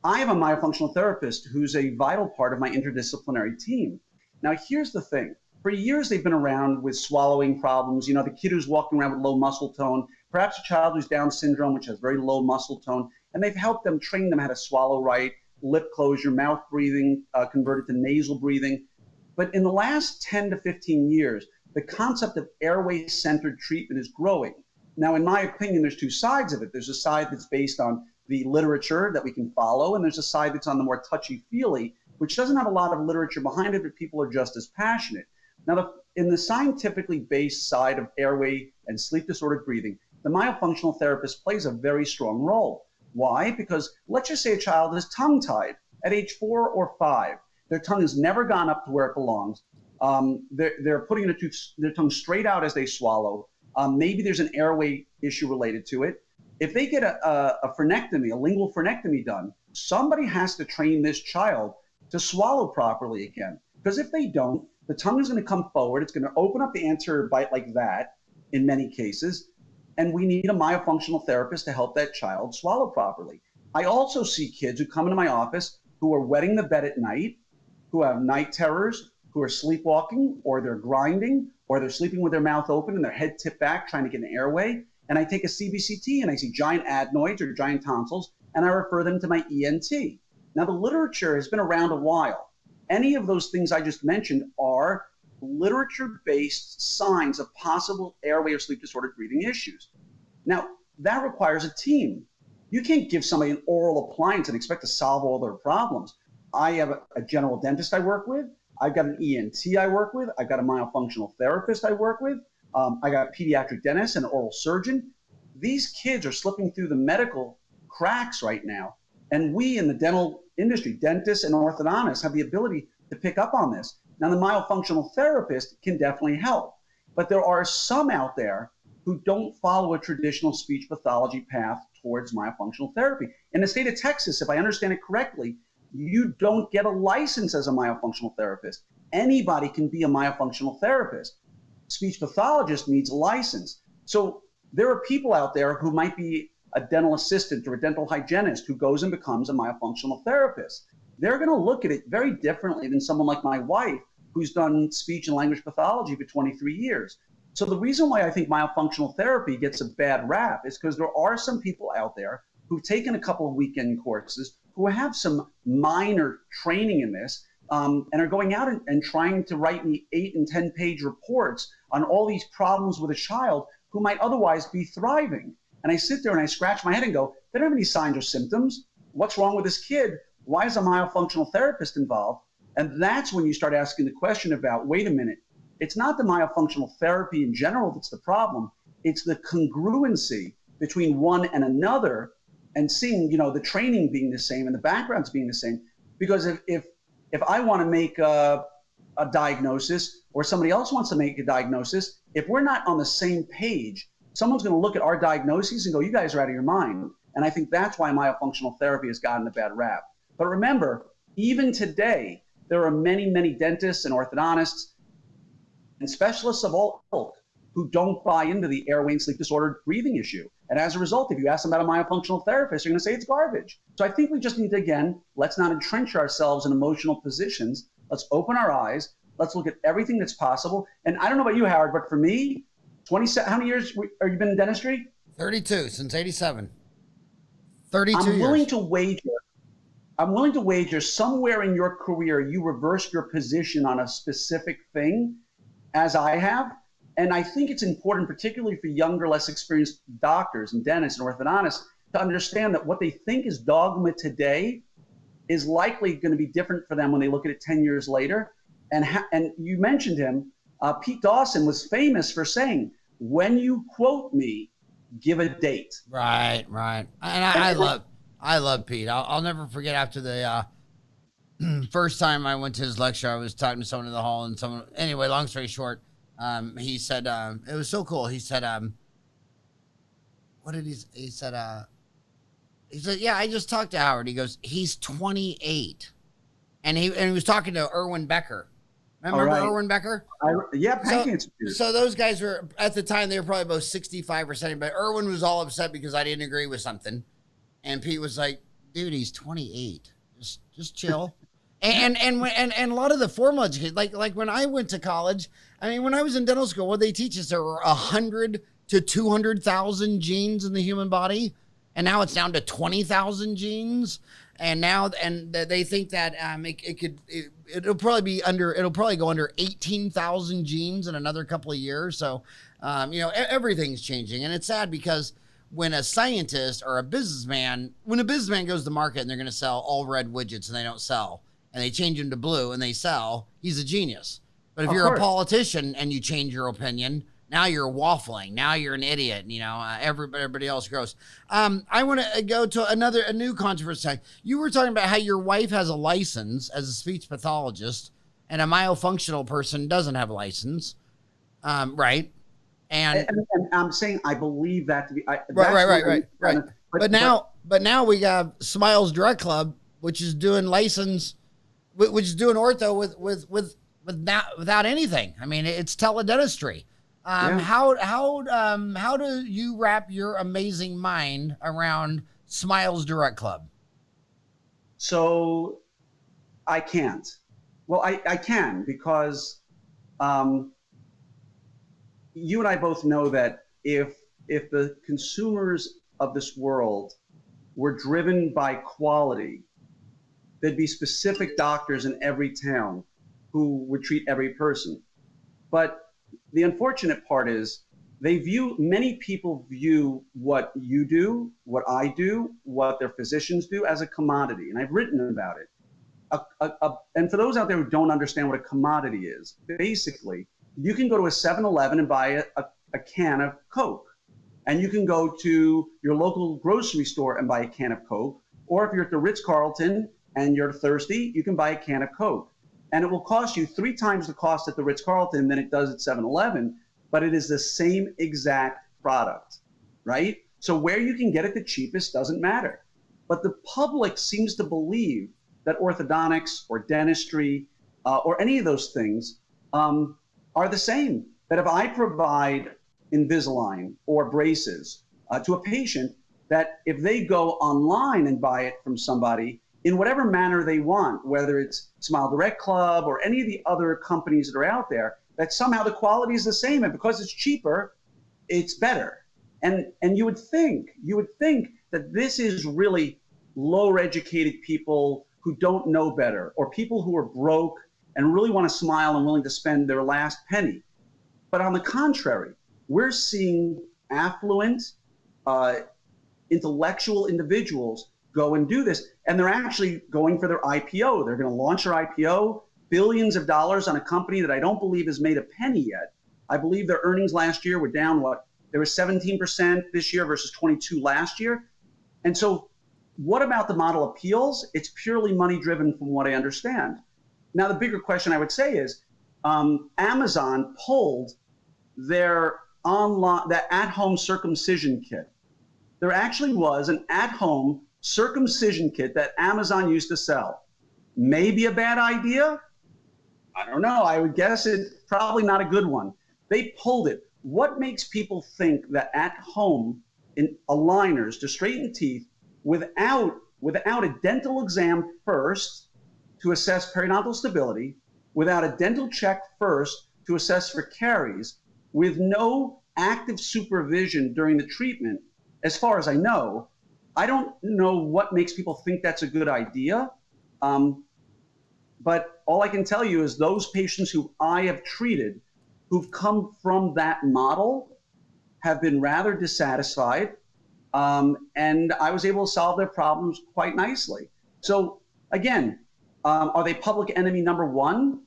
I have a myofunctional therapist who's a vital part of my interdisciplinary team. Now, here's the thing. For years, they've been around with swallowing problems. The kid who's walking around with low muscle tone, perhaps a child who's Down syndrome, which has very low muscle tone. And they've helped them, train them how to swallow right, lip closure, mouth breathing, converted to nasal breathing. But in the last 10 to 15 years, the concept of airway-centered treatment is growing. Now, in my opinion, there's two sides of it. There's a side that's based on the literature that we can follow, and there's a side that's on the more touchy-feely, which doesn't have a lot of literature behind it, but people are just as passionate. Now, in the scientifically based side of airway and sleep-disordered breathing, the myofunctional therapist plays a very strong role. Why? Because let's just say a child is tongue-tied at age 4 or 5. Their tongue has never gone up to where it belongs. They're putting their tongue straight out as they swallow. Maybe there's an airway issue related to it. If they get a frenectomy, a lingual frenectomy done, somebody has to train this child to swallow properly again. Because if they don't, the tongue is going to come forward. It's going to open up the anterior bite like that in many cases. And we need a myofunctional therapist to help that child swallow properly. I also see kids who come into my office who are wetting the bed at night, who have night terrors, who are sleepwalking, or they're grinding, or they're sleeping with their mouth open and their head tipped back trying to get an airway. And I take a CBCT and I see giant adenoids or giant tonsils, and I refer them to my ENT. Now, the literature has been around a while. Any of those things I just mentioned are literature-based signs of possible airway or sleep-disordered breathing issues. Now, that requires a team. You can't give somebody an oral appliance and expect to solve all their problems. I have a general dentist I work with. I've got an ENT I work with. I've got a myofunctional therapist I work with. I got a pediatric dentist and an oral surgeon. These kids are slipping through the medical cracks right now. And we in the dental industry, dentists and orthodontists, have the ability to pick up on this. Now, the myofunctional therapist can definitely help. But there are some out there who don't follow a traditional speech pathology path towards myofunctional therapy. In the state of Texas, if I understand it correctly, you don't get a license as a myofunctional therapist. Anybody can be a myofunctional therapist. Speech pathologist needs a license. So there are people out there who might be a dental assistant or a dental hygienist who goes and becomes a myofunctional therapist. They're going to look at it very differently than someone like my wife, who's done speech and language pathology for 23 years. So the reason why I think myofunctional therapy gets a bad rap is because there are some people out there who've taken a couple of weekend courses, who have some minor training in this, and are going out and trying to write me 8 and 10 page reports on all these problems with a child who might otherwise be thriving. And I sit there and I scratch my head and go, they don't have any signs or symptoms. What's wrong with this kid? Why is a myofunctional therapist involved? And that's when you start asking the question about, wait a minute, it's not the myofunctional therapy in general that's the problem. It's the congruency between one and another, and seeing, the training being the same and the backgrounds being the same. Because if I want to make a diagnosis, or somebody else wants to make a diagnosis, if we're not on the same page, someone's going to look at our diagnoses and go, you guys are out of your mind. And I think that's why myofunctional therapy has gotten a bad rap. But remember, even today, there are many, many dentists and orthodontists and specialists of all ilk who don't buy into the airway and sleep disorder breathing issue. And as a result, if you ask them about a myofunctional therapist, they're going to say it's garbage. So I think we just need to, again, let's not entrench ourselves in emotional positions. Let's open our eyes. Let's look at everything that's possible. And I don't know about you, Howard, but for me, 27, how many years have you been in dentistry? 32, since 87. 32 years. I'm willing to wager somewhere in your career you reversed your position on a specific thing, as I have. And I think it's important, particularly for younger, less experienced doctors and dentists and orthodontists, to understand that what they think is dogma today is likely going to be different for them when they look at it 10 years later. And you mentioned him, Pete Dawson was famous for saying, when you quote me, give a date. Right. And I love Pete. I'll never forget, after the first time I went to his lecture, I was talking to someone in the hall, and anyway, long story short, he said, it was so cool. He said, what did he said, yeah, I just talked to Howard. He goes, he's 28. And he was talking to Erwin Becker. Remember Erwin Becker? So those guys were, at the time, they were probably about 65 or 70, but Erwin was all upset because I didn't agree with something. And Pete was like, dude, he's 28. Just chill. And a lot of the formal education, like when I went to college, I mean, when I was in dental school, what they teach us, there were 100 to 200,000 genes in the human body. And now it's down to 20,000 genes. And they think that it'll probably go under 18,000 genes in another couple of years. So, everything's changing, and it's sad because when a scientist or a businessman goes to market and they're going to sell all red widgets and they don't sell, and they change them to blue and they sell, he's a genius. But if you're a politician and you change your opinion, now you're waffling. Now you're an idiot. Everybody else grows. I want to go to a new controversy. You were talking about how your wife has a license as a speech pathologist, and a myofunctional person doesn't have a license, right? And I'm saying I believe that to be right. But now we got Smiles Direct Club, which is doing ortho without anything. I mean, it's teledentistry. How do you wrap your amazing mind around Smiles Direct Club? So I can't. Well, I can, because you and I both know that if the consumers of this world were driven by quality, there'd be specific doctors in every town who would treat every person. But the unfortunate part is many people view what you do, what I do, what their physicians do as a commodity. And I've written about it. And for those out there who don't understand what a commodity is, basically, you can go to a 7-Eleven and buy a can of Coke. And you can go to your local grocery store and buy a can of Coke. Or if you're at the Ritz-Carlton and you're thirsty, you can buy a can of Coke. And it will cost you 3 times the cost at the Ritz-Carlton than it does at 7-Eleven, but it is the same exact product, right? So where you can get it the cheapest doesn't matter. But the public seems to believe that orthodontics or dentistry or any of those things are the same. That if I provide Invisalign or braces to a patient, that if they go online and buy it from somebody in whatever manner they want, whether it's Smile Direct Club or any of the other companies that are out there, that somehow the quality is the same, and because it's cheaper, it's better. And you would think that this is really lower educated people who don't know better, or people who are broke and really want to smile and willing to spend their last penny. But on the contrary, we're seeing affluent, intellectual individuals go and do this, and they're actually going for their IPO. They're going to launch their IPO, billions of dollars on a company that I don't believe has made a penny yet. I believe their earnings last year were down, they were 17% this year versus 22 last year. And so what about the model appeals? It's purely money driven from what I understand. Now, the bigger question I would say is, Amazon pulled their that at-home circumcision kit. There actually was an at-home circumcision kit that Amazon used to sell. Maybe a bad idea? I don't know. I would guess it's probably not a good one. They pulled it. What makes people think that at-home aligners to straighten teeth without a dental exam first to assess periodontal stability, without a dental check first to assess for caries, with no active supervision during the treatment, as far as I know, I don't know what makes people think that's a good idea. But all I can tell you is those patients who I have treated who've come from that model have been rather dissatisfied. And I was able to solve their problems quite nicely. So again, are they public enemy number one?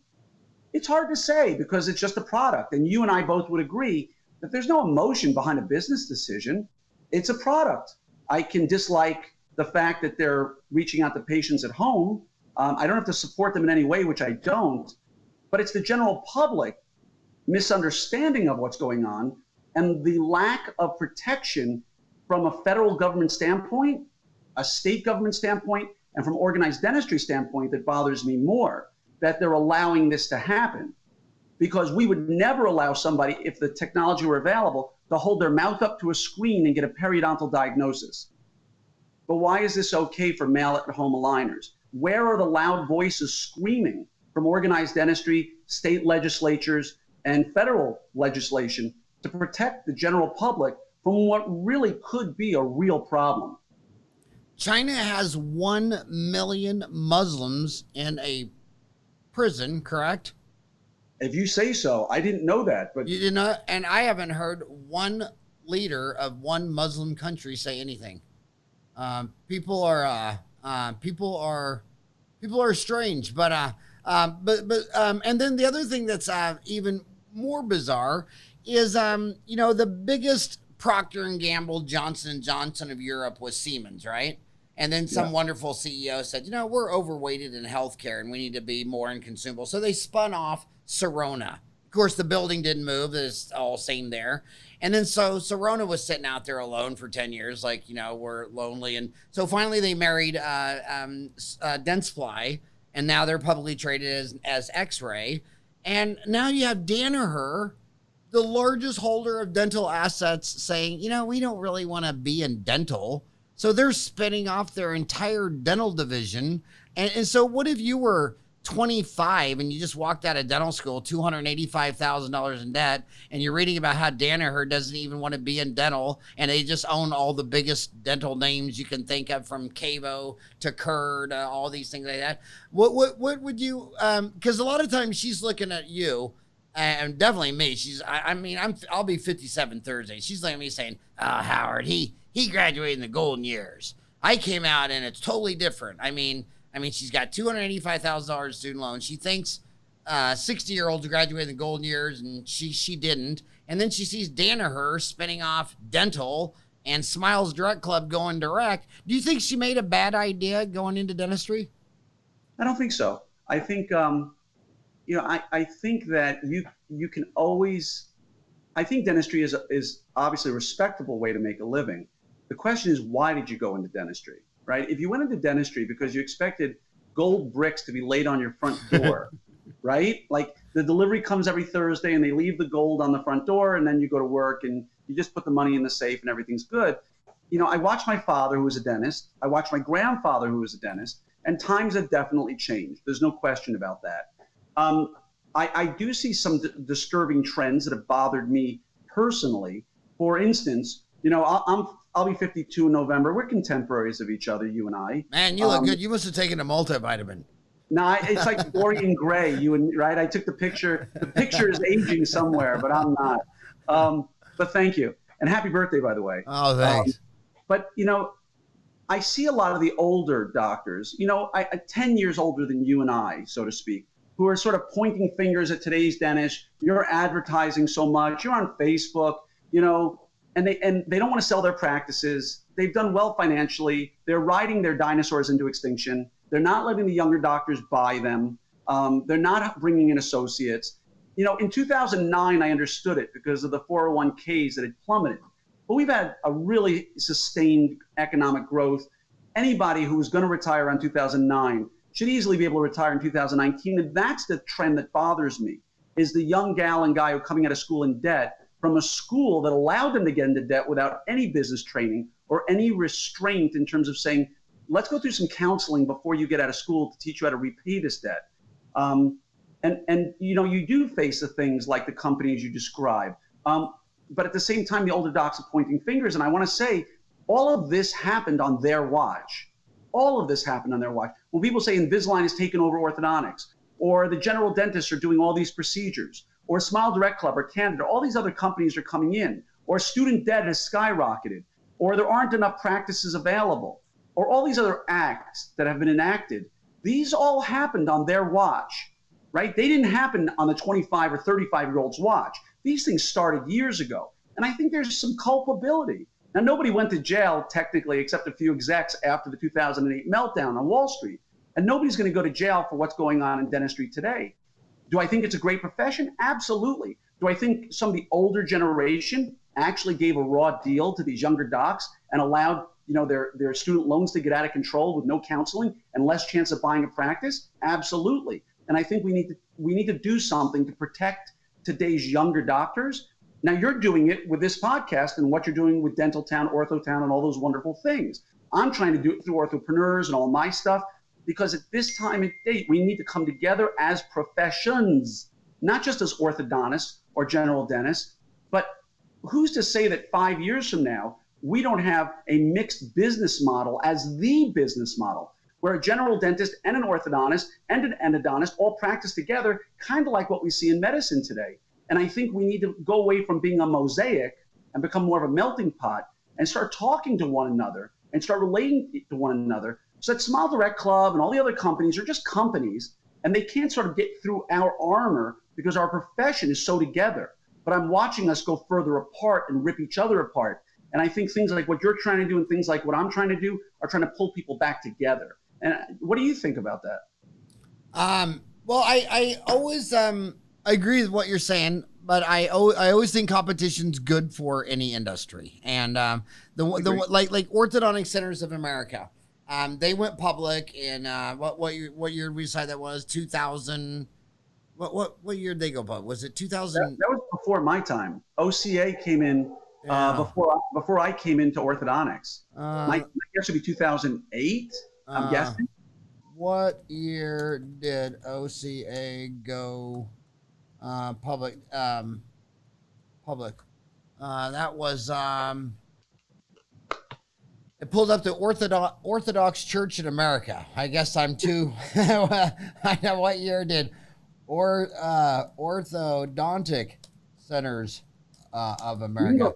It's hard to say because it's just a product. And you and I both would agree that there's no emotion behind a business decision. It's a product. I can dislike the fact that they're reaching out to patients at home. I don't have to support them in any way, which I don't, but it's the general public misunderstanding of what's going on and the lack of protection from a federal government standpoint, a state government standpoint, and from organized dentistry standpoint that bothers me more, that they're allowing this to happen. Because we would never allow somebody, if the technology were available, to hold their mouth up to a screen and get a periodontal diagnosis. But why is this okay for male at-home aligners? Where are the loud voices screaming from organized dentistry, state legislatures, and federal legislation to protect the general public from what really could be a real problem? China has 1 million Muslims in a prison, correct? If you say so. I didn't know that, but you did not, and I haven't heard one leader of one Muslim country say anything. People are strange, but and then the other thing that's even more bizarre is the biggest Procter and Gamble, Johnson & Johnson of Europe was Siemens, right? And then some wonderful CEO said, we're overweighted in healthcare and we need to be more in consumable. So they spun off Sirona. Of course, the building didn't move. It's all same there. And then so Sirona was sitting out there alone for 10 years, like, we're lonely. And so finally they married Dentsply, and now they're publicly traded as X-Ray. And now you have Danaher, the largest holder of dental assets, saying, we don't really want to be in dental. So they're spinning off their entire dental division. And so what if you were 25 and you just walked out of dental school, $285,000 in debt, and you're reading about how Danaher doesn't even want to be in dental, and they just own all the biggest dental names you can think of, from Cavo to Kerr to all these things like that. What would you, because a lot of times she's looking at you, and definitely me. I'll be 57 Thursday. She's looking at me saying, Howard, he graduated in the golden years. I came out and it's totally different. I mean, she's got $285,000 student loan. She thinks 60-year-olds graduated in the golden years, and she didn't. And then she sees Danaher spinning off dental and Smiles Direct Club going direct. Do you think she made a bad idea going into dentistry? I don't think so. I think I think that you can always. I think dentistry is obviously a respectable way to make a living. The question is, why did you go into dentistry? Right? If you went into dentistry because you expected gold bricks to be laid on your front door, right? Like the delivery comes every Thursday and they leave the gold on the front door, and then you go to work and you just put the money in the safe and everything's good. I watched my father, who was a dentist. I watched my grandfather, who was a dentist, and times have definitely changed. There's no question about that. I do see some disturbing trends that have bothered me personally. For instance, I'll be 52 in November. We're contemporaries of each other, you and I. Man, you look good. You must have taken a multivitamin. No, it's like Dorian Gray. Right? I took the picture. The picture is aging somewhere, but I'm not. But thank you. And happy birthday, by the way. Oh, thanks. But, I see a lot of the older doctors, 10 years older than you and I, so to speak, who are sort of pointing fingers at today's dentist. You're advertising so much. You're on Facebook, and they don't want to sell their practices. They've done well financially. They're riding their dinosaurs into extinction. They're not letting the younger doctors buy them. They're not bringing in associates. In 2009, I understood it because of the 401ks that had plummeted. But we've had a really sustained economic growth. Anybody who's going to retire around 2009 should easily be able to retire in 2019. And that's the trend that bothers me, is the young gal and guy who are coming out of school in debt from a school that allowed them to get into debt without any business training or any restraint in terms of saying, let's go through some counseling before you get out of school to teach you how to repay this debt. And you do face the things like the companies you describe. But at the same time, the older docs are pointing fingers. And I want to say, all of this happened on their watch. All of this happened on their watch. When people say Invisalign has taken over orthodontics, or the general dentists are doing all these procedures, or Smile Direct Club or Canada, all these other companies are coming in, or student debt has skyrocketed, or there aren't enough practices available, or all these other acts that have been enacted, these all happened on their watch, right? They didn't happen on the 25 or 35-year-old's watch. These things started years ago. And I think there's some culpability. Now, nobody went to jail technically except a few execs after the 2008 meltdown on Wall Street. And nobody's going to go to jail for what's going on in dentistry today. Do I think it's a great profession? Absolutely. Do I think some of the older generation actually gave a raw deal to these younger docs and allowed their student loans to get out of control with no counseling and less chance of buying a practice? Absolutely. And I think we need to do something to protect today's younger doctors. Now, you're doing it with this podcast and what you're doing with Dental Town, Ortho Town, and all those wonderful things. I'm trying to do it through Orthopreneurs and all my stuff, because at this time and date, we need to come together as professions, not just as orthodontists or general dentists. But who's to say that 5 years from now, we don't have a mixed business model as the business model, where a general dentist and an orthodontist and an endodontist all practice together, kind of like what we see in medicine today. And I think we need to go away from being a mosaic and become more of a melting pot and start talking to one another and start relating to one another, so that Smile Direct Club and all the other companies are just companies, and they can't sort of get through our armor because our profession is so together. But I'm watching us go further apart and rip each other apart. And I think things like what you're trying to do and things like what I'm trying to do are trying to pull people back together. And what do you think about that? Well, I always agree with what you're saying, but I always think competition's good for any industry. And like Orthodontic Centers of America, they went public in what year did we decide that was? 2000. What year did they go public? Was it 2000? That was before my time. OCA came in before I came into orthodontics. My guess would be 2008. I'm guessing. What year did OCA go public? That was it pulled up the Orthodox Church in America. I guess I'm too. I know what year did Orthodontic Centers of America.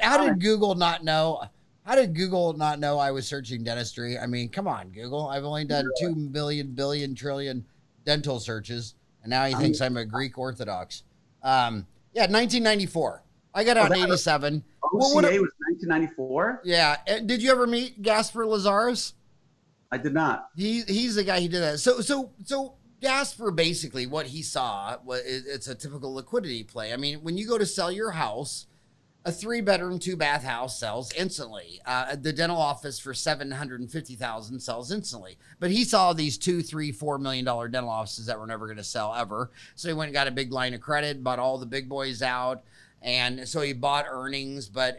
How did Google not know? How did Google not know I was searching dentistry? I mean, come on, Google. I've only done 2 billion trillion dental searches, and now he thinks I'm a Greek Orthodox. 1994. I got out in 87. OCA was 1994? Yeah. Did you ever meet Gasper Lazaris? I did not. He's the guy who did that. So Gasper, basically what he saw was it's a typical liquidity play. I mean, when you go to sell your house, a 3-bedroom, 2-bath house sells instantly. The dental office for $750,000 sells instantly. But he saw these $2, $3, $4 million dental offices that were never going to sell ever. So he went and got a big line of credit, bought all the big boys out, and so he bought earnings. But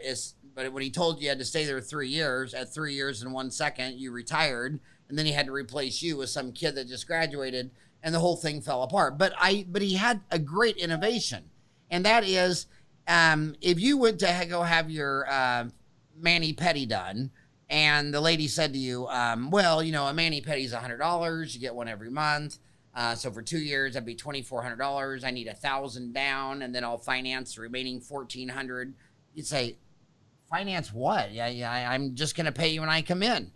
But when he told you had to stay there 3 years, at 3 years and 1 second, you retired, and then he had to replace you with some kid that just graduated, and the whole thing fell apart. But he had a great innovation, and that is, if you went to go have your mani-pedi done, and the lady said to you, well, you know, a mani-pedi's $100. You get one every month. So for 2 years, that'd be $2,400. I need $1,000 down, and then I'll finance the remaining $1,400. You'd say, finance what? Yeah, I'm just going to pay you when I come in.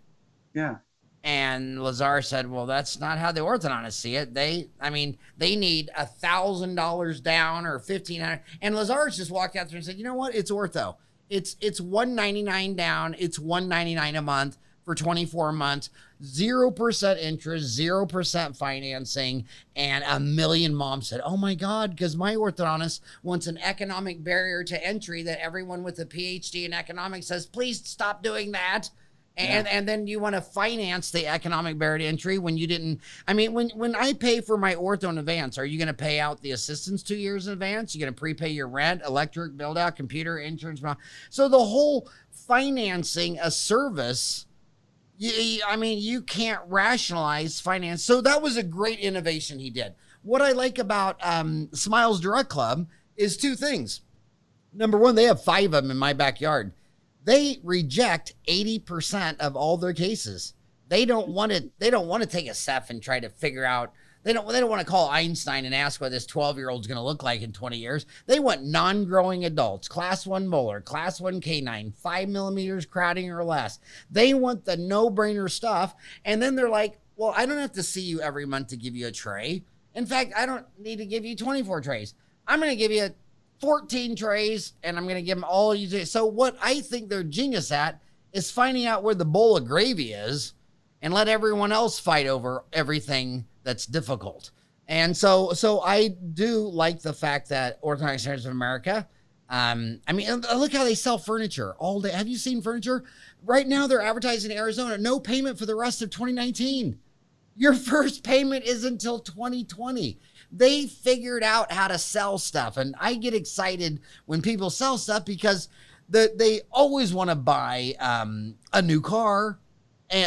Yeah. And Lazar said, well, that's not how the orthodontists see it. They need $1,000 down or $1,500. And Lazar's just walked out there and said, you know what? It's ortho. It's $199 down. It's $199 a month for 24 months, 0% interest, 0% financing. And a million moms said, oh my God, because my orthodontist wants an economic barrier to entry that everyone with a PhD in economics says, please stop doing that. And then you want to finance the economic barrier to entry when you didn't. I mean, when I pay for my ortho in advance, are you going to pay out the assistants 2 years in advance? You're going to prepay your rent, electric, build out, computer, insurance. So the whole financing a service, you can't rationalize finance. So that was a great innovation he did. What I like about Smiles Direct Club is two things. Number one, they have 5 of them in my backyard. They reject 80% of all their cases. They don't want to take a Ceph and try to figure out. They don't want to call Einstein and ask what this 12-year-old's going to look like in 20 years. They want non-growing adults, class 1 molar, class 1 canine, 5 millimeters crowding or less. They want the no-brainer stuff. And then they're like, well, I don't have to see you every month to give you a tray. In fact, I don't need to give you 24 trays. I'm going to give you 14 trays, and I'm going to give them all you. So what I think they're genius at is finding out where the bowl of gravy is and let everyone else fight over everything that's difficult. And so I do like the fact that Orthodontic Standards of America, look how they sell furniture all day. Have you seen furniture? Right now they're advertising in Arizona, no payment for the rest of 2019. Your first payment is until 2020. They figured out how to sell stuff. And I get excited when people sell stuff because they always want to buy a new car,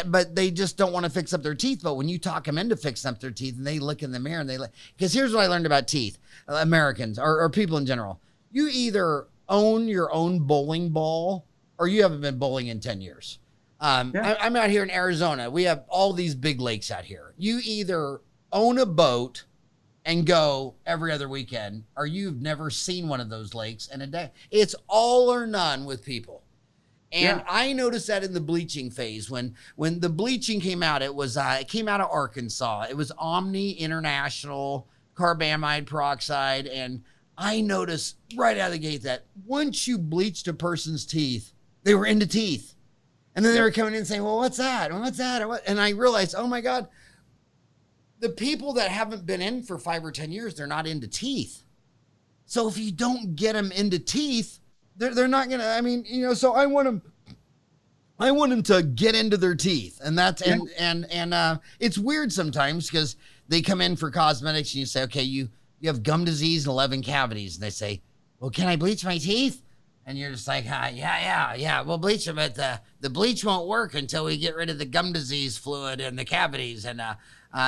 but they just don't want to fix up their teeth. But when you talk them into fixing up their teeth and they look in the mirror and because here's what I learned about teeth, Americans or people in general. You either own your own bowling ball or you haven't been bowling in 10 years. I'm out here in Arizona. We have all these big lakes out here. You either own a boat and go every other weekend, or you've never seen one of those lakes in a day. It's all or none with people. And I noticed that in the bleaching phase. When the bleaching came out, it came out of Arkansas. It was Omni International Carbamide Peroxide. And I noticed right out of the gate that once you bleached a person's teeth, they were into teeth. And then they were coming in saying, well, what's that? Well, what's that? And I realized, oh my God, the people that haven't been in for 5 or 10 years, they're not into teeth. So if you don't get them into teeth, they're not going to, so I want them to get into their teeth. And that's, and it's weird sometimes because they come in for cosmetics and you say, okay, you have gum disease and 11 cavities. And they say, well, can I bleach my teeth? And you're just like, yeah, we'll bleach them, but the bleach won't work until we get rid of the gum disease fluid and the cavities. And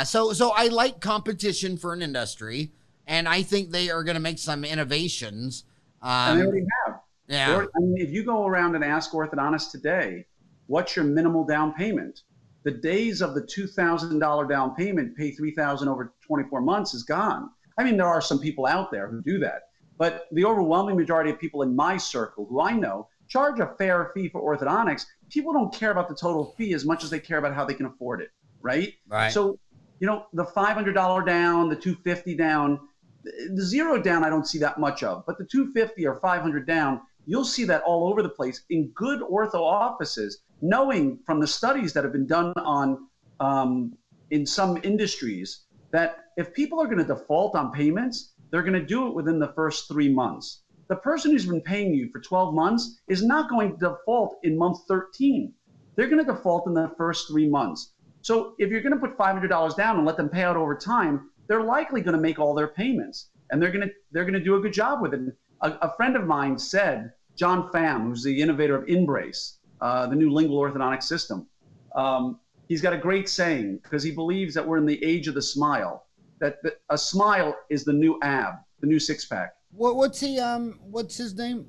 so I like competition for an industry, and I think they are going to make some innovations. And they already have. Yeah. If you go around and ask orthodontists today, what's your minimal down payment? The days of the $2,000 down payment, pay $3,000 over 24 months is gone. I mean, there are some people out there who do that. But the overwhelming majority of people in my circle who I know charge a fair fee for orthodontics. People don't care about the total fee as much as they care about how they can afford it, right? So, the $500 down, the $250 down, the $0 down I don't see that much of. But the $250 or $500 down, you'll see that all over the place in good ortho offices, knowing from the studies that have been done on in some industries that if people are going to default on payments, they're going to do it within the first 3 months. The person who's been paying you for 12 months is not going to default in month 13. They're going to default in the first 3 months. So if you're going to put $500 down and let them pay out over time, they're likely going to make all their payments, and they're going to do a good job with it. A friend of mine said John Pham, who's the innovator of Embrace, the new lingual orthodontic system. He's got a great saying because he believes that we're in the age of the smile, that a smile is the new ab, the new six-pack. What's his name?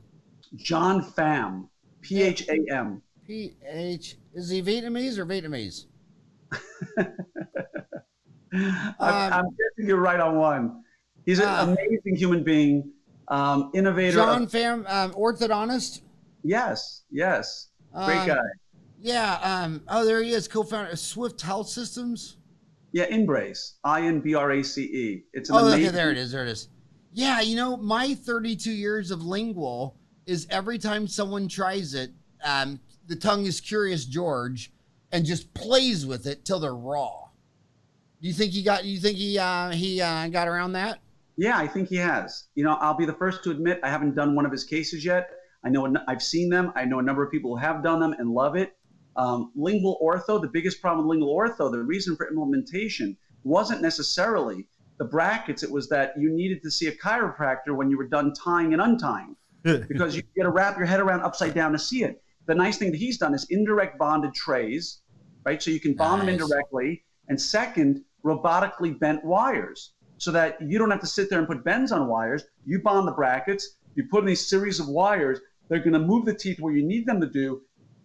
John Pham, Pham. Is he Vietnamese or Vietnamese? I'm guessing you're right on one. He's an amazing human being, innovator. John Pham, orthodontist? Yes. Great guy. Yeah. There he is, co-founder of Swift Health Systems. Yeah, Embrace, INBRACE. It's an amazing. Okay, there it is. Yeah, my 32 years of lingual is every time someone tries it, the tongue is Curious George and just plays with it till they're raw. Do you think he got around that? Yeah, I think he has. I'll be the first to admit I haven't done one of his cases yet. I know I've seen them. I know a number of people who have done them and love it. Lingual ortho, the biggest problem with lingual ortho, the reason for implementation wasn't necessarily the brackets. It was that you needed to see a chiropractor when you were done tying and untying because you got to wrap your head around upside down to see it. The nice thing that he's done is indirect bonded trays, right? So you can bond them indirectly. And second, robotically bent wires so that you don't have to sit there and put bends on wires. You bond the brackets, you put in these series of wires, they're going to move the teeth where you need them to do.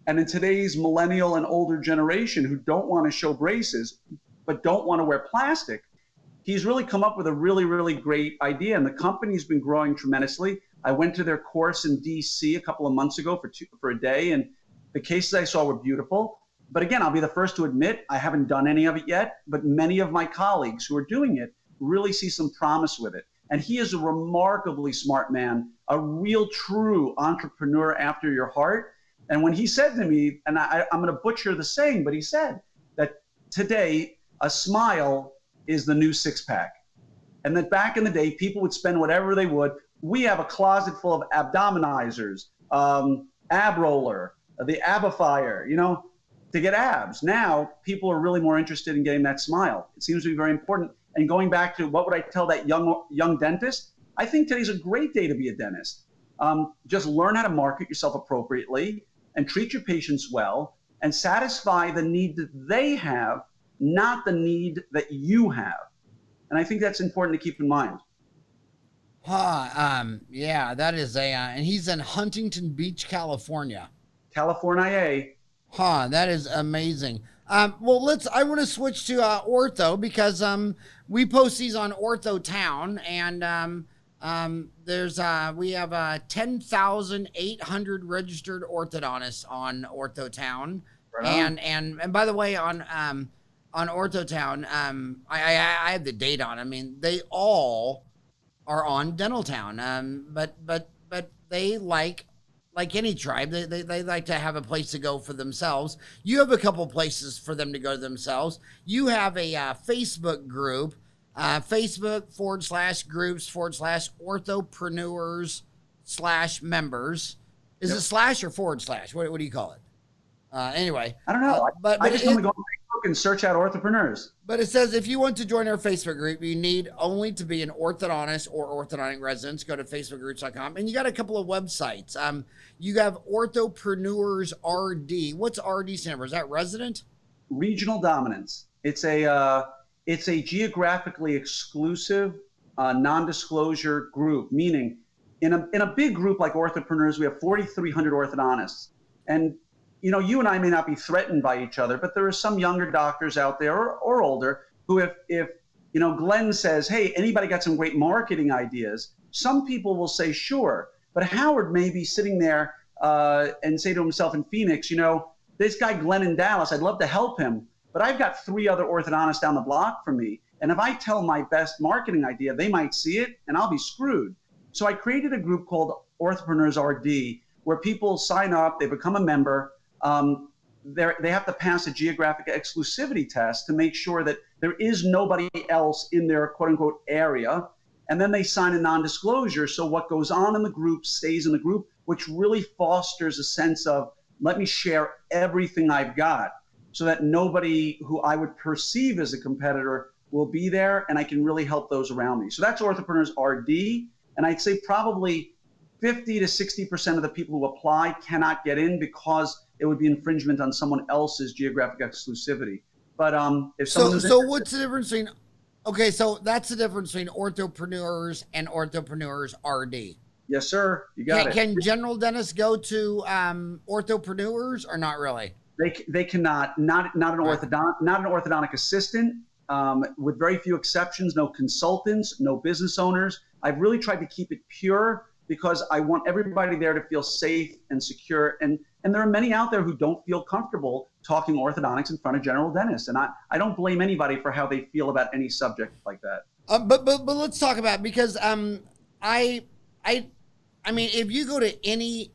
And in today's millennial and older generation who don't want to show braces, but don't want to wear plastic, he's really come up with a really, really great idea. And the company's been growing tremendously. I went to their course in DC a couple of months ago for a day, and the cases I saw were beautiful. But again, I'll be the first to admit I haven't done any of it yet, but many of my colleagues who are doing it really see some promise with it. And he is a remarkably smart man, a real true entrepreneur after your heart. And when he said to me, and I'm going to butcher the saying, but he said that today a smile is the new six-pack. And that back in the day, people would spend whatever they would. We have a closet full of abdominizers, ab roller, the abifier, to get abs. Now, people are really more interested in getting that smile. It seems to be very important. And going back to what would I tell that young dentist? I think today's a great day to be a dentist. Just learn how to market yourself appropriately and treat your patients well and satisfy the need that they have, not the need that you have. And I think that's important to keep in mind. Yeah, that is and he's in Huntington Beach, California. California. That is amazing. Well, I want to switch to ortho because we post these on Ortho Town, and we have 10,800 registered orthodontists on Ortho Town. Right. And by the way, on Ortho Town, I have the date on. I mean, they all are on Dental Town. But they like any tribe, they like to have a place to go for themselves. You have a couple places for them to go themselves. You have a Facebook group, Facebook.com/groups/orthopreneurs/members. Is it slash or forward slash? What do you call it? Anyway. I don't know. But I just want to go on Facebook and search out orthopreneurs. But it says if you want to join our Facebook group, you need only to be an orthodontist or orthodontic resident. Go to facebookgroups.com. And you got a couple of websites. You have Orthopreneurs RD. What's RD stand for? Is that resident? Regional dominance. It's a geographically exclusive non-disclosure group, meaning in a big group like Orthopreneurs, we have 4,300 orthodontists. And you and I may not be threatened by each other, but there are some younger doctors out there or older who if Glenn says, hey, anybody got some great marketing ideas? Some people will say, sure. But Howard may be sitting there and say to himself in Phoenix, this guy Glenn in Dallas, I'd love to help him, but I've got 3 other orthodontists down the block from me. And if I tell my best marketing idea, they might see it and I'll be screwed. So I created a group called Orthopreneurs RD where people sign up, they become a member. They have to pass a geographic exclusivity test to make sure that there is nobody else in their quote unquote area. And then they sign a non-disclosure. So what goes on in the group stays in the group, which really fosters a sense of, let me share everything I've got so that nobody who I would perceive as a competitor will be there and I can really help those around me. So that's Orthopreneurs RD. And I'd say probably 50 to 60% of the people who apply cannot get in because it would be infringement on someone else's geographic exclusivity. But if someone so what's the difference between? Okay, so that's the difference between orthopreneurs and orthopreneurs RD. Yes, sir. You got it. Can general dentists go to orthopreneurs or not really? They cannot. Not an orthodontic assistant. With very few exceptions, no consultants, no business owners. I've really tried to keep it pure because I want everybody there to feel safe and secure. And there are many out there who don't feel comfortable talking orthodontics in front of general dentists. And I don't blame anybody for how they feel about any subject like that. But let's talk about it because I mean, if you go to any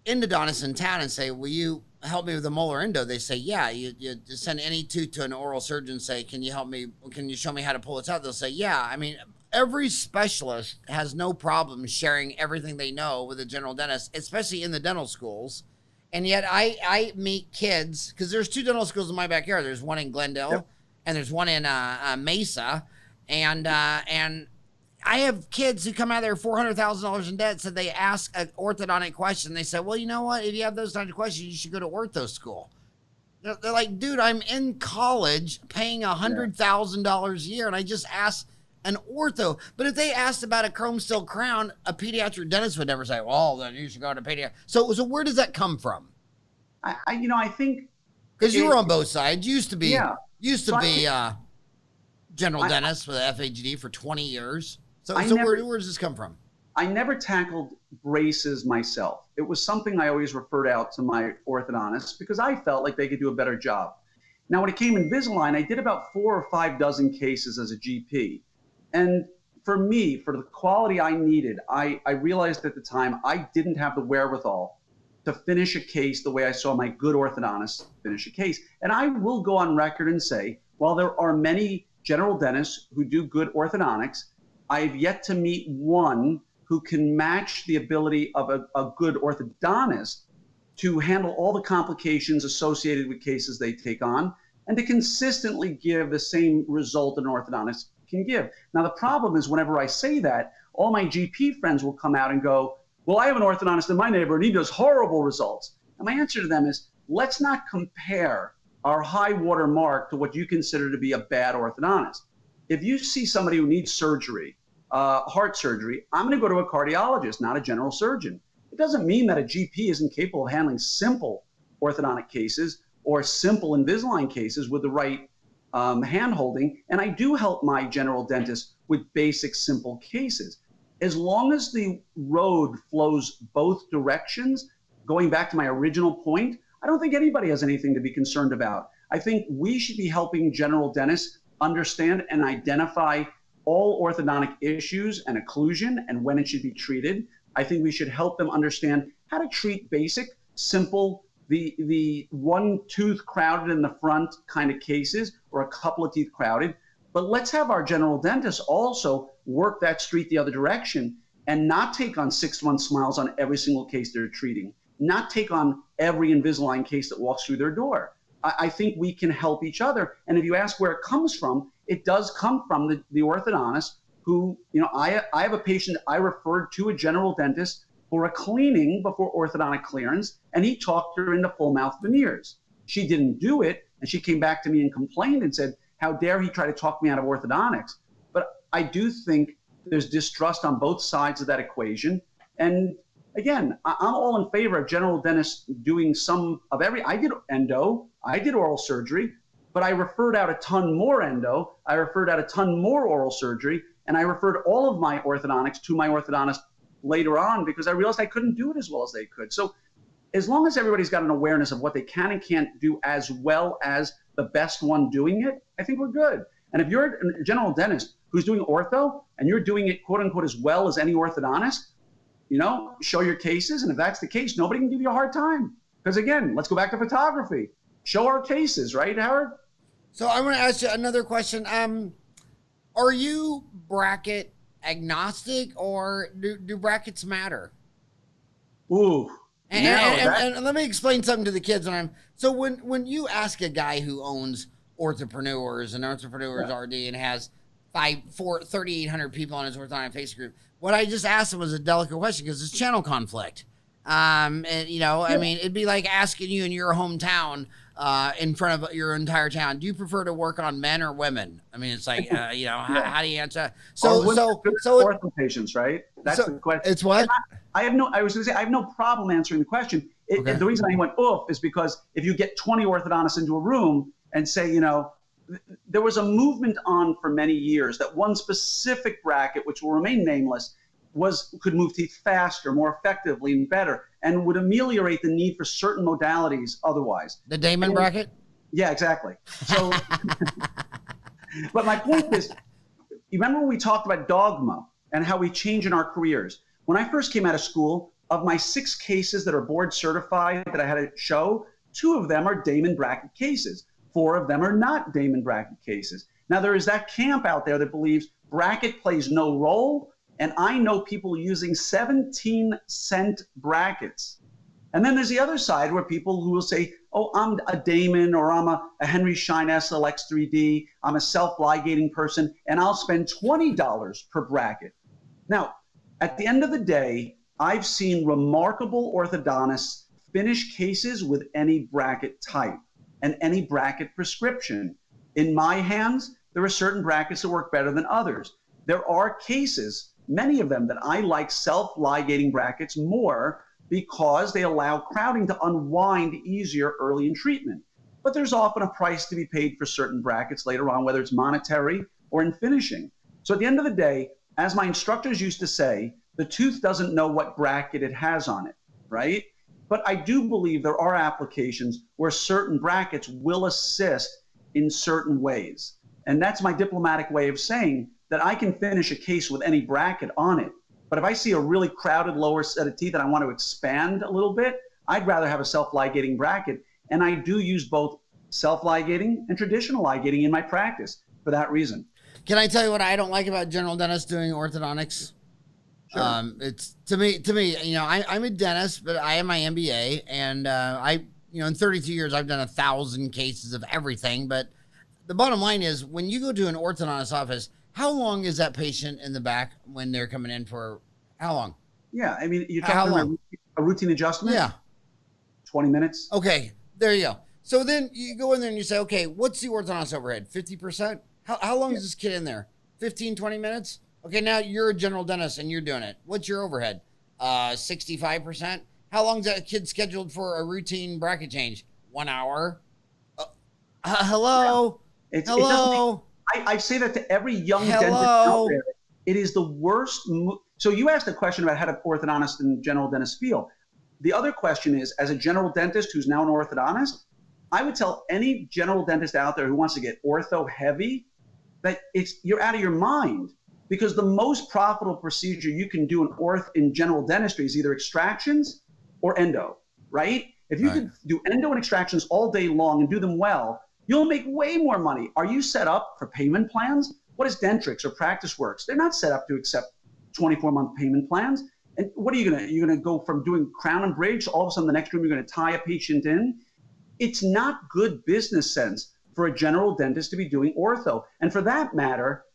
endodontist in town and say, will you help me with a molar endo? They say, yeah. You send any tooth to an oral surgeon and say, can you help me? Can you show me how to pull this out? They'll say, yeah. I mean, every specialist has no problem sharing everything they know with a general dentist, especially in the dental schools. And yet I meet kids, because there's 2 dental schools in my backyard. There's one in Glendale, yep, and there's one in Mesa. And I have kids who come out of there $400,000 in debt, so they ask an orthodontic question. They say, well, you know what? If you have those kinds of questions, you should go to ortho school. They're like, dude, I'm in college paying $100,000 a year, and I just asked an ortho. But if they asked about a chrome steel crown, a pediatric dentist would never say, well, then you should go to pediatric. So where does that come from? I think... Because you were on both sides. You used to be general dentist with FAGD for 20 years. So where does this come from? I never tackled braces myself. It was something I always referred out to my orthodontists because I felt like they could do a better job. Now, when it came Invisalign, I did about 4 or 5 dozen cases as a GP. And for me, for the quality I needed, I realized at the time I didn't have the wherewithal to finish a case the way I saw my good orthodontist finish a case. And I will go on record and say, while there are many general dentists who do good orthodontics, I've yet to meet one who can match the ability of a good orthodontist to handle all the complications associated with cases they take on and to consistently give the same result an orthodontist can give. Now, the problem is whenever I say that, all my GP friends will come out and go, well, I have an orthodontist in my neighborhood and he does horrible results. And my answer to them is, let's not compare our high water mark to what you consider to be a bad orthodontist. If you see somebody who needs surgery, heart surgery, I'm going to go to a cardiologist, not a general surgeon. It doesn't mean that a GP isn't capable of handling simple orthodontic cases or simple Invisalign cases with the right hand-holding. And I do help my general dentist with basic, simple cases. As long as the road flows both directions, going back to my original point, I don't think anybody has anything to be concerned about. I think we should be helping general dentists understand and identify all orthodontic issues and occlusion and when it should be treated. I think we should help them understand how to treat basic, simple, the one tooth crowded in the front kind of cases or a couple of teeth crowded. But let's have our general dentists also work that street the other direction and not take on 6-month smiles on every single case they're treating, not take on every Invisalign case that walks through their door. I think we can help each other. And if you ask where it comes from, it does come from the orthodontist who, I have a patient I referred to a general dentist for a cleaning before orthodontic clearance, and he talked her into full mouth veneers. She didn't do it, and she came back to me and complained and said, how dare he try to talk me out of orthodontics? But I do think there's distrust on both sides of that equation. And again, I'm all in favor of general dentists doing I did endo, I did oral surgery, but I referred out a ton more endo, I referred out a ton more oral surgery, and I referred all of my orthodontics to my orthodontist later on because I realized I couldn't do it as well as they could. So as long as everybody's got an awareness of what they can and can't do as well as the best one doing it, I think we're good. And if you're a general dentist who's doing ortho and you're doing it quote unquote as well as any orthodontist, show your cases. And if that's the case, nobody can give you a hard time. Because again, let's go back to photography. Show our cases, right, Howard? So I want to ask you another question. Are you bracket agnostic or do brackets matter? Ooh. And let me explain something to the kids. So when you ask a guy who owns orthopreneurs and orthopreneurs RD and has 3,800 people on his orthodontic face group. What I just asked him was a delicate question because it's channel conflict. And I mean, it'd be like asking you in your hometown, in front of your entire town, do you prefer to work on men or women? I mean, it's like, how do you answer? So ortho patients, right? That's the question. It's what? I was going to say, I have no problem answering the question. The reason I went oof is because if you get 20 orthodontists into a room and say, there was a movement on for many years that one specific bracket, which will remain nameless, could move teeth faster, more effectively, and better, and would ameliorate the need for certain modalities otherwise. The Damon bracket? Yeah, exactly. So, but my point is, you remember when we talked about dogma and how we change in our careers? When I first came out of school, of my 6 cases that are board certified that I had to show, 2 of them are Damon bracket cases. 4 of them are not Damon bracket cases. Now, there is that camp out there that believes bracket plays no role, and I know people using 17-cent brackets. And then there's the other side where people who will say, oh, I'm a Damon, or I'm a Henry Schein SLX 3D, I'm a self-ligating person, and I'll spend $20 per bracket. Now, at the end of the day, I've seen remarkable orthodontists finish cases with any bracket type and any bracket prescription. In my hands, there are certain brackets that work better than others. There are cases, many of them, that I like self-ligating brackets more because they allow crowding to unwind easier early in treatment. But there's often a price to be paid for certain brackets later on, whether it's monetary or in finishing. So at the end of the day, as my instructors used to say, the tooth doesn't know what bracket it has on it, right? But I do believe there are applications where certain brackets will assist in certain ways. And that's my diplomatic way of saying that I can finish a case with any bracket on it. But if I see a really crowded lower set of teeth and I want to expand a little bit, I'd rather have a self-ligating bracket. And I do use both self-ligating and traditional ligating in my practice for that reason. Can I tell you what I don't like about general dentists doing orthodontics? Sure. It's to me, I'm a dentist, but I have my MBA, and in 32 years, I've done 1,000 cases of everything. But the bottom line is, when you go to an orthodontist office, how long is that patient in the back when they're coming in for? How long? Yeah, I mean, you're talking about a routine adjustment. Yeah, 20 minutes. Okay, there you go. So then you go in there and you say, okay, what's the orthodontist overhead? 50%? How long is this kid in there? 15, 20 minutes? Okay, now you're a general dentist and you're doing it. What's your overhead? 65%? How long is that kid scheduled for a routine bracket change? 1 hour? Hello? Yeah. Hello? I say that to every young dentist out there. It is the worst. So you asked a question about how do orthodontists and general dentists feel. The other question is, as a general dentist who's now an orthodontist, I would tell any general dentist out there who wants to get ortho heavy that you're out of your mind. Because the most profitable procedure you can do in general dentistry is either extractions or endo, right? If you can do endo and extractions all day long and do them well, you'll make way more money. Are you set up for payment plans? What is Dentrix or PracticeWorks? They're not set up to accept 24-month payment plans. And what are you you're gonna go from doing crown and bridge, all of a sudden the next room you're gonna tie a patient in? It's not good business sense for a general dentist to be doing ortho. And for that matter,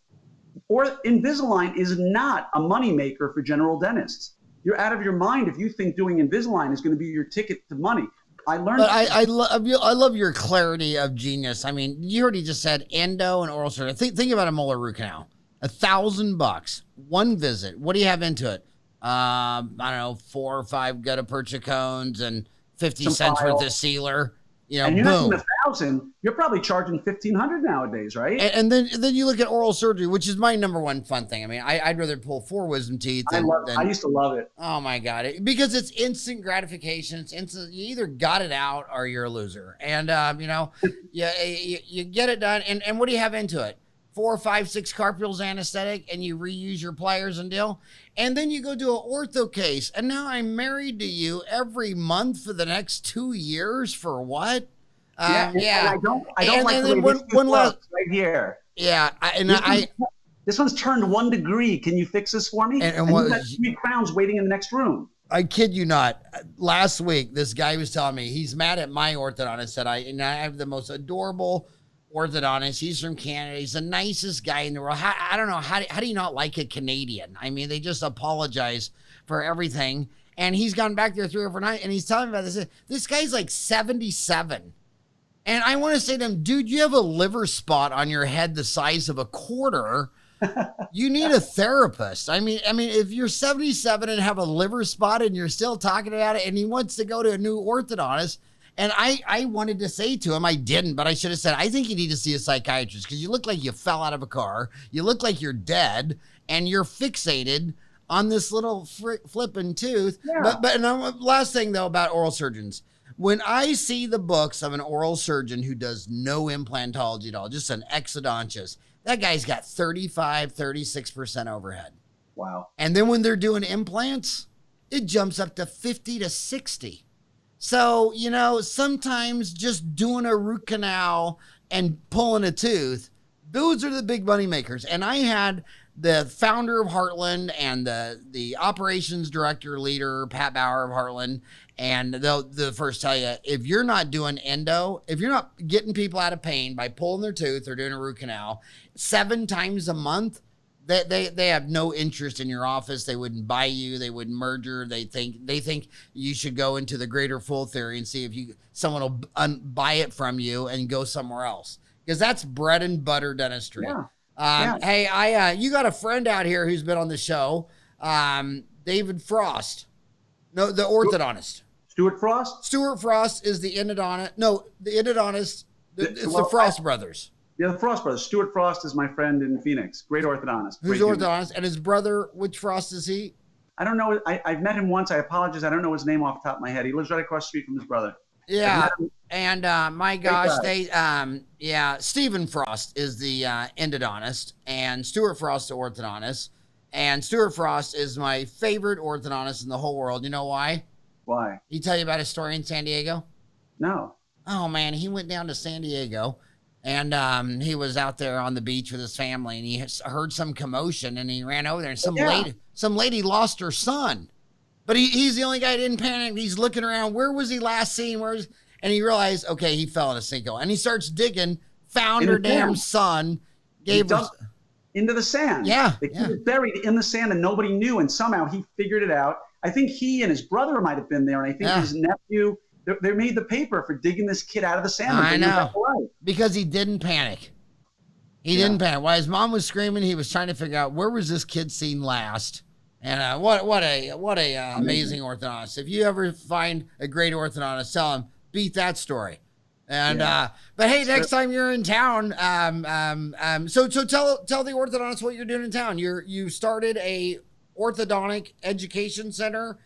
Invisalign is not a moneymaker for general dentists. You're out of your mind if you think doing Invisalign is going to be your ticket to money. I learned. But I love your clarity of genius. I mean, you already just said endo and oral surgery. Think about a molar root canal. $1,000, one visit. What do you have into it? I don't know, 4 or 5 gutta percha cones and 50 cents worth of sealer. And you're not doing 1,000. You're probably charging 1,500 nowadays, right? And then you look at oral surgery, which is my number one fun thing. I mean, I'd rather pull 4 wisdom teeth. I used to love it. Oh my God, because it's instant gratification. It's instant. You either got it out or you're a loser. And you get it done. And what do you have into it? 4, 5, 6 carpals anesthetic, and you reuse your pliers and deal. And then you go do an ortho case, and now I'm married to you every month for the next 2 years for what? And I don't like the way this looks right here. Yeah, this one's turned 1 degree. Can you fix this for me? And you got 3 crowns waiting in the next room. I kid you not. Last week, this guy was telling me he's mad at my orthodontist that I have the most adorable orthodontist. He's from Canada. He's the nicest guy in the world. I don't know. How do you not like a Canadian? I mean, they just apologize for everything. And he's gone back there 3 or 4 nights, and he's telling me about this. This guy's like 77. And I want to say to him, dude, you have a liver spot on your head the size of a quarter. You need a therapist. I mean, if you're 77 and have a liver spot and you're still talking about it, and he wants to go to a new orthodontist, and I wanted to say to him, I didn't, but I should have said, I think you need to see a psychiatrist because you look like you fell out of a car. You look like you're dead, and you're fixated on this little flipping tooth. Yeah. But last thing, though, about oral surgeons. When I see the books of an oral surgeon who does no implantology at all, just an exodontist, that guy's got 35, 36% overhead. Wow. And then when they're doing implants, it jumps up to 50 to 60. So, sometimes just doing a root canal and pulling a tooth, those are the big money makers. And I had the founder of Heartland and the operations director leader, Pat Bauer of Heartland, and they'll first tell you, if you're not doing endo, if you're not getting people out of pain by pulling their tooth or doing a root canal 7 times a month, they have no interest in your office. They wouldn't buy you. They wouldn't merger. They think you should go into the greater full theory and see if someone will buy it from you and go somewhere else, because that's bread and butter dentistry. Yeah. Hey, you got a friend out here who's been on the show, David Frost. No, the orthodontist. Stuart Frost? Stuart Frost is the endodontist. No, the endodontist. It's the Frost brothers. Yeah, the Frost brothers. Stuart Frost is my friend in Phoenix. Great orthodontist. Who's orthodontist? And his brother, which Frost is he? I don't know. I've met him once. I apologize. I don't know his name off the top of my head. He lives right across the street from his brother. Yeah. And my gosh, Stephen Frost is the endodontist, and Stuart Frost the orthodontist. And Stuart Frost is my favorite orthodontist in the whole world. You know why? Why? He tell you about his story in San Diego? No. Oh, man. He went down to San Diego, and he was out there on the beach with his family, and he heard some commotion, and he ran over there, and some lady lost her son. But he's the only guy who didn't panic. He's looking around. Where was he last seen? And he realized, okay, he fell in a sinkhole. And he starts digging, found her damn son, gave her... into the sand. Yeah. The kid was buried in the sand and nobody knew. And somehow he figured it out. I think he and his brother might have been there. And I think his nephew, they made the paper for digging this kid out of the sand. I know. Because he didn't panic. He didn't panic. While his mom was screaming, he was trying to figure out, where was this kid seen last? And what a amazing orthodontist. If you ever find a great orthodontist, tell him, beat that story. And but hey, next time you're in town, so tell the orthodontist what you're doing in town. You started a orthodontic education center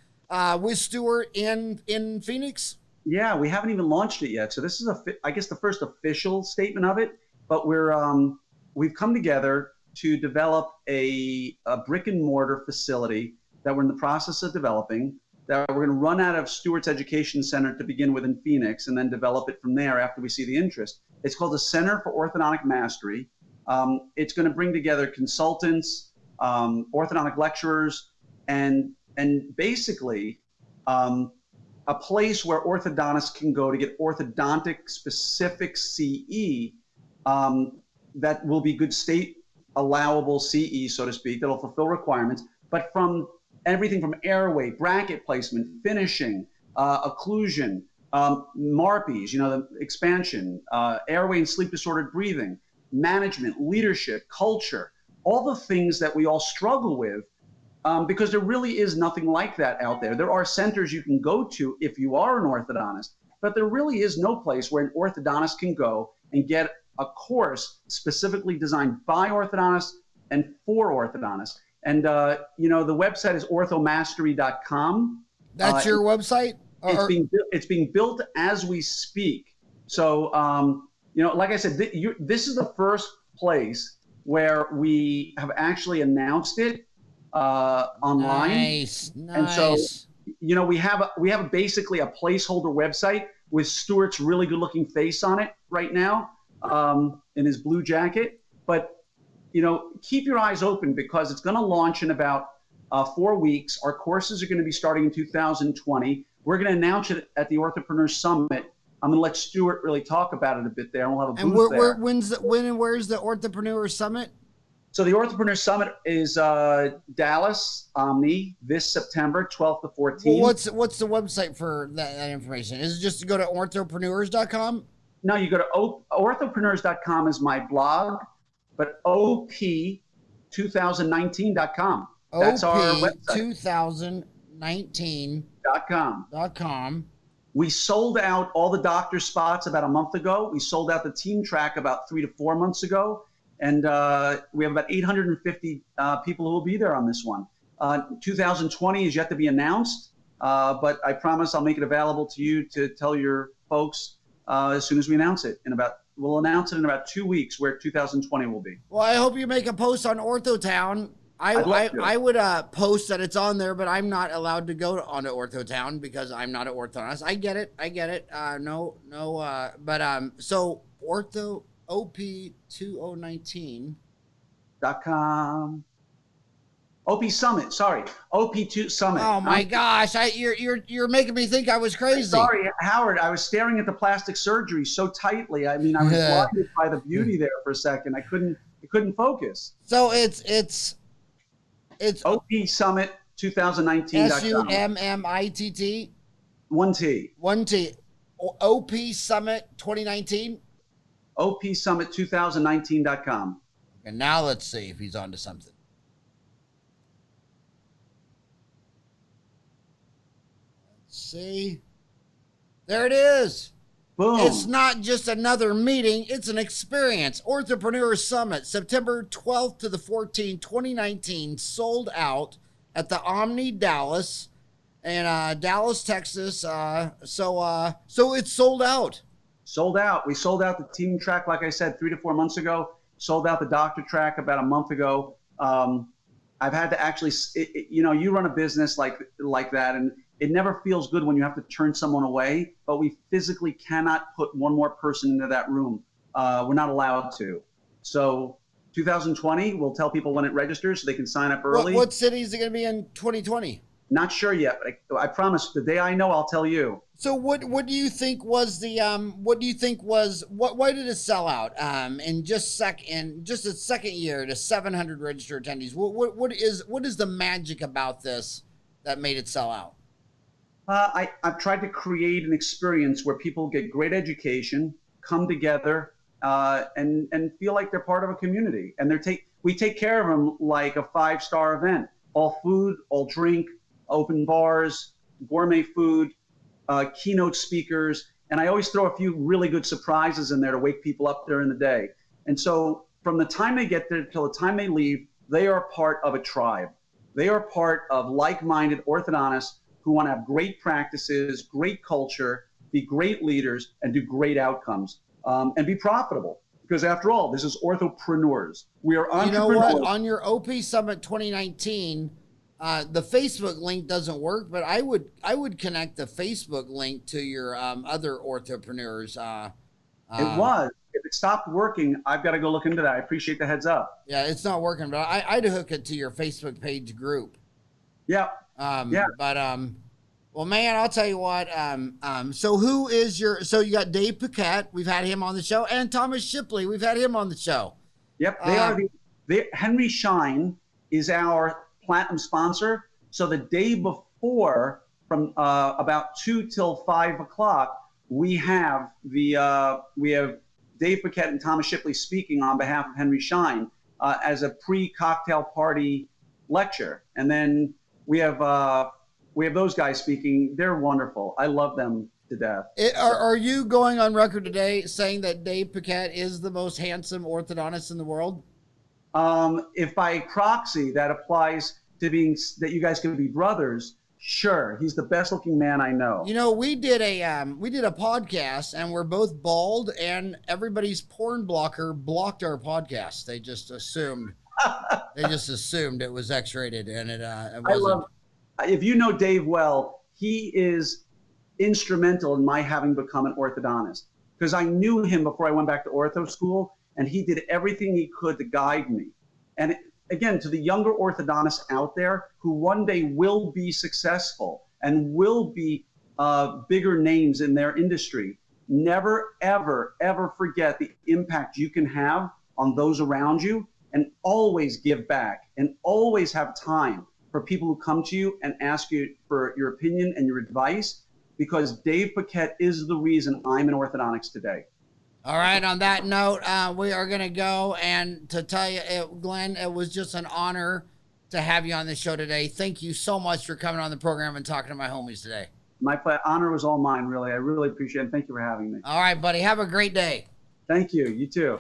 with Stuart in Phoenix. Yeah, we haven't even launched it yet. So this is I guess the first official statement of it. But we've come together to develop a brick and mortar facility that we're in the process of developing, that we're going to run out of Stuart's Education Center to begin with in Phoenix, and then develop it from there after we see the interest. It's called the Center for Orthodontic Mastery. It's going to bring together consultants, orthodontic lecturers, and basically a place where orthodontists can go to get orthodontic specific CE that will be good state allowable CE, so to speak, that'll fulfill requirements, but from everything from airway, bracket placement, finishing, occlusion, MARPEs, the expansion, airway and sleep disordered breathing, management, leadership, culture, all the things that we all struggle with, because there really is nothing like that out there. There are centers you can go to if you are an orthodontist, but there really is no place where an orthodontist can go and get a course specifically designed by orthodontists and for orthodontists. And, the website is orthomastery.com. That's your website? It's being built as we speak. So, like I said, this is the first place where we have actually announced it online. Nice. And so, we have basically a placeholder website with Stuart's really good looking face on it right now, in his blue jacket. But keep your eyes open, because it's going to launch in about 4 weeks. Our courses are going to be starting in 2020. We're going to announce it at the Orthopreneur Summit I'm going to let Stuart really talk about it a bit there, and we'll have a And booth there. when and where's the Orthopreneur Summit? So the Orthopreneur Summit is Dallas, Omni, this September 12th to 14th. Well, what's the website for that information? Is it just to go to orthopreneurs.com? No, you go to orthopreneurs.com is my blog, but op2019.com. That's our website. op2019.com. We sold out all the doctor spots about a month ago. We sold out the team track about 3 to 4 months ago. And we have about 850 people who will be there on this one. 2020 is yet to be announced, but I promise I'll make it available to you to tell your folks as soon as we announce it. We'll announce it in about 2 weeks where 2020 will be. Well, I hope you make a post on OrthoTown. I would post that it's on there, but I'm not allowed to go onto OrthoTown because I'm not an orthodontist. I get it. So Ortho OP2019.com. OP Summit, sorry. OP2 Summit. Oh my gosh, you're making me think I was crazy. Sorry, Howard, I was staring at the plastic surgery so tightly. I mean, I was blinded by the beauty there for a second. I couldn't focus. So it's OP Summit 2019.com. SUMMITT? 1T. 1T. OP Summit 2019? OP Summit 2019.com. And now let's see if he's onto something. Let's see. There it is. Boom. It's not just another meeting, it's an experience. Orthopreneur Summit, September 12th to the 14th, 2019, sold out at the Omni Dallas in Dallas, Texas. So it's sold out. Sold out. We sold out the team track, like I said, 3 to 4 months ago. Sold out the doctor track about a month ago. I've had to actually, you run a business like that, and it never feels good when you have to turn someone away, but we physically cannot put one more person into that room. We're not allowed to. So 2020, we'll tell people when it registers so they can sign up early. What city is it going to be in 2020? Not sure yet, but I promise the day I know, I'll tell you. So what do you think was why did it sell out in just its second year to 700 registered attendees? What is the magic about this that made it sell out? I've tried to create an experience where people get great education, come together, and feel like they're part of a community. And we take care of them like a 5-star event. All food, all drink, open bars, gourmet food, keynote speakers, and I always throw a few really good surprises in there to wake people up during the day. And so from the time they get there till the time they leave, they are part of a tribe. They are part of like-minded orthodontists who want to have great practices, great culture, be great leaders, and do great outcomes, and be profitable. Because after all, this is orthopreneurs. We are entrepreneurs. You know what? On your OP Summit 2019, the Facebook link doesn't work, but I would connect the Facebook link to your other orthopreneurs. It was. If it stopped working, I've got to go look into that. I appreciate the heads up. Yeah, it's not working, but I'd hook it to your Facebook page group. Yeah. But well, man, I'll tell you what. So who is so you got Dave Paquette, we've had him on the show, and Thomas Shipley, we've had him on the show. Yep, Henry Schein is our platinum sponsor. So the day before, from about 2 till 5 o'clock, we have Dave Paquette and Thomas Shipley speaking on behalf of Henry Schein as a pre-cocktail party lecture, and then we have those guys speaking. They're wonderful. I love them to death. Are you going on record today saying that Dave Paquette is the most handsome orthodontist in the world? If by proxy that applies to being that you guys can be brothers, sure. He's the best looking man I know. You know, we did a podcast and we're both bald, and everybody's porn blocker blocked our podcast. They just assumed it was X-rated, and it wasn't. If you know Dave well, he is instrumental in my having become an orthodontist, because I knew him before I went back to ortho school, and he did everything he could to guide me. And again, to the younger orthodontists out there who one day will be successful and will be bigger names in their industry, never, ever, ever forget the impact you can have on those around you, and always give back, and always have time for people who come to you and ask you for your opinion and your advice, because Dave Paquette is the reason I'm in orthodontics today. All right, on that note, we are going to go, and to tell you, Glenn, it was just an honor to have you on the show today. Thank you so much for coming on the program and talking to my homies today. My honor was all mine, really. I really appreciate it. Thank you for having me. All right, buddy. Have a great day. Thank you. You too.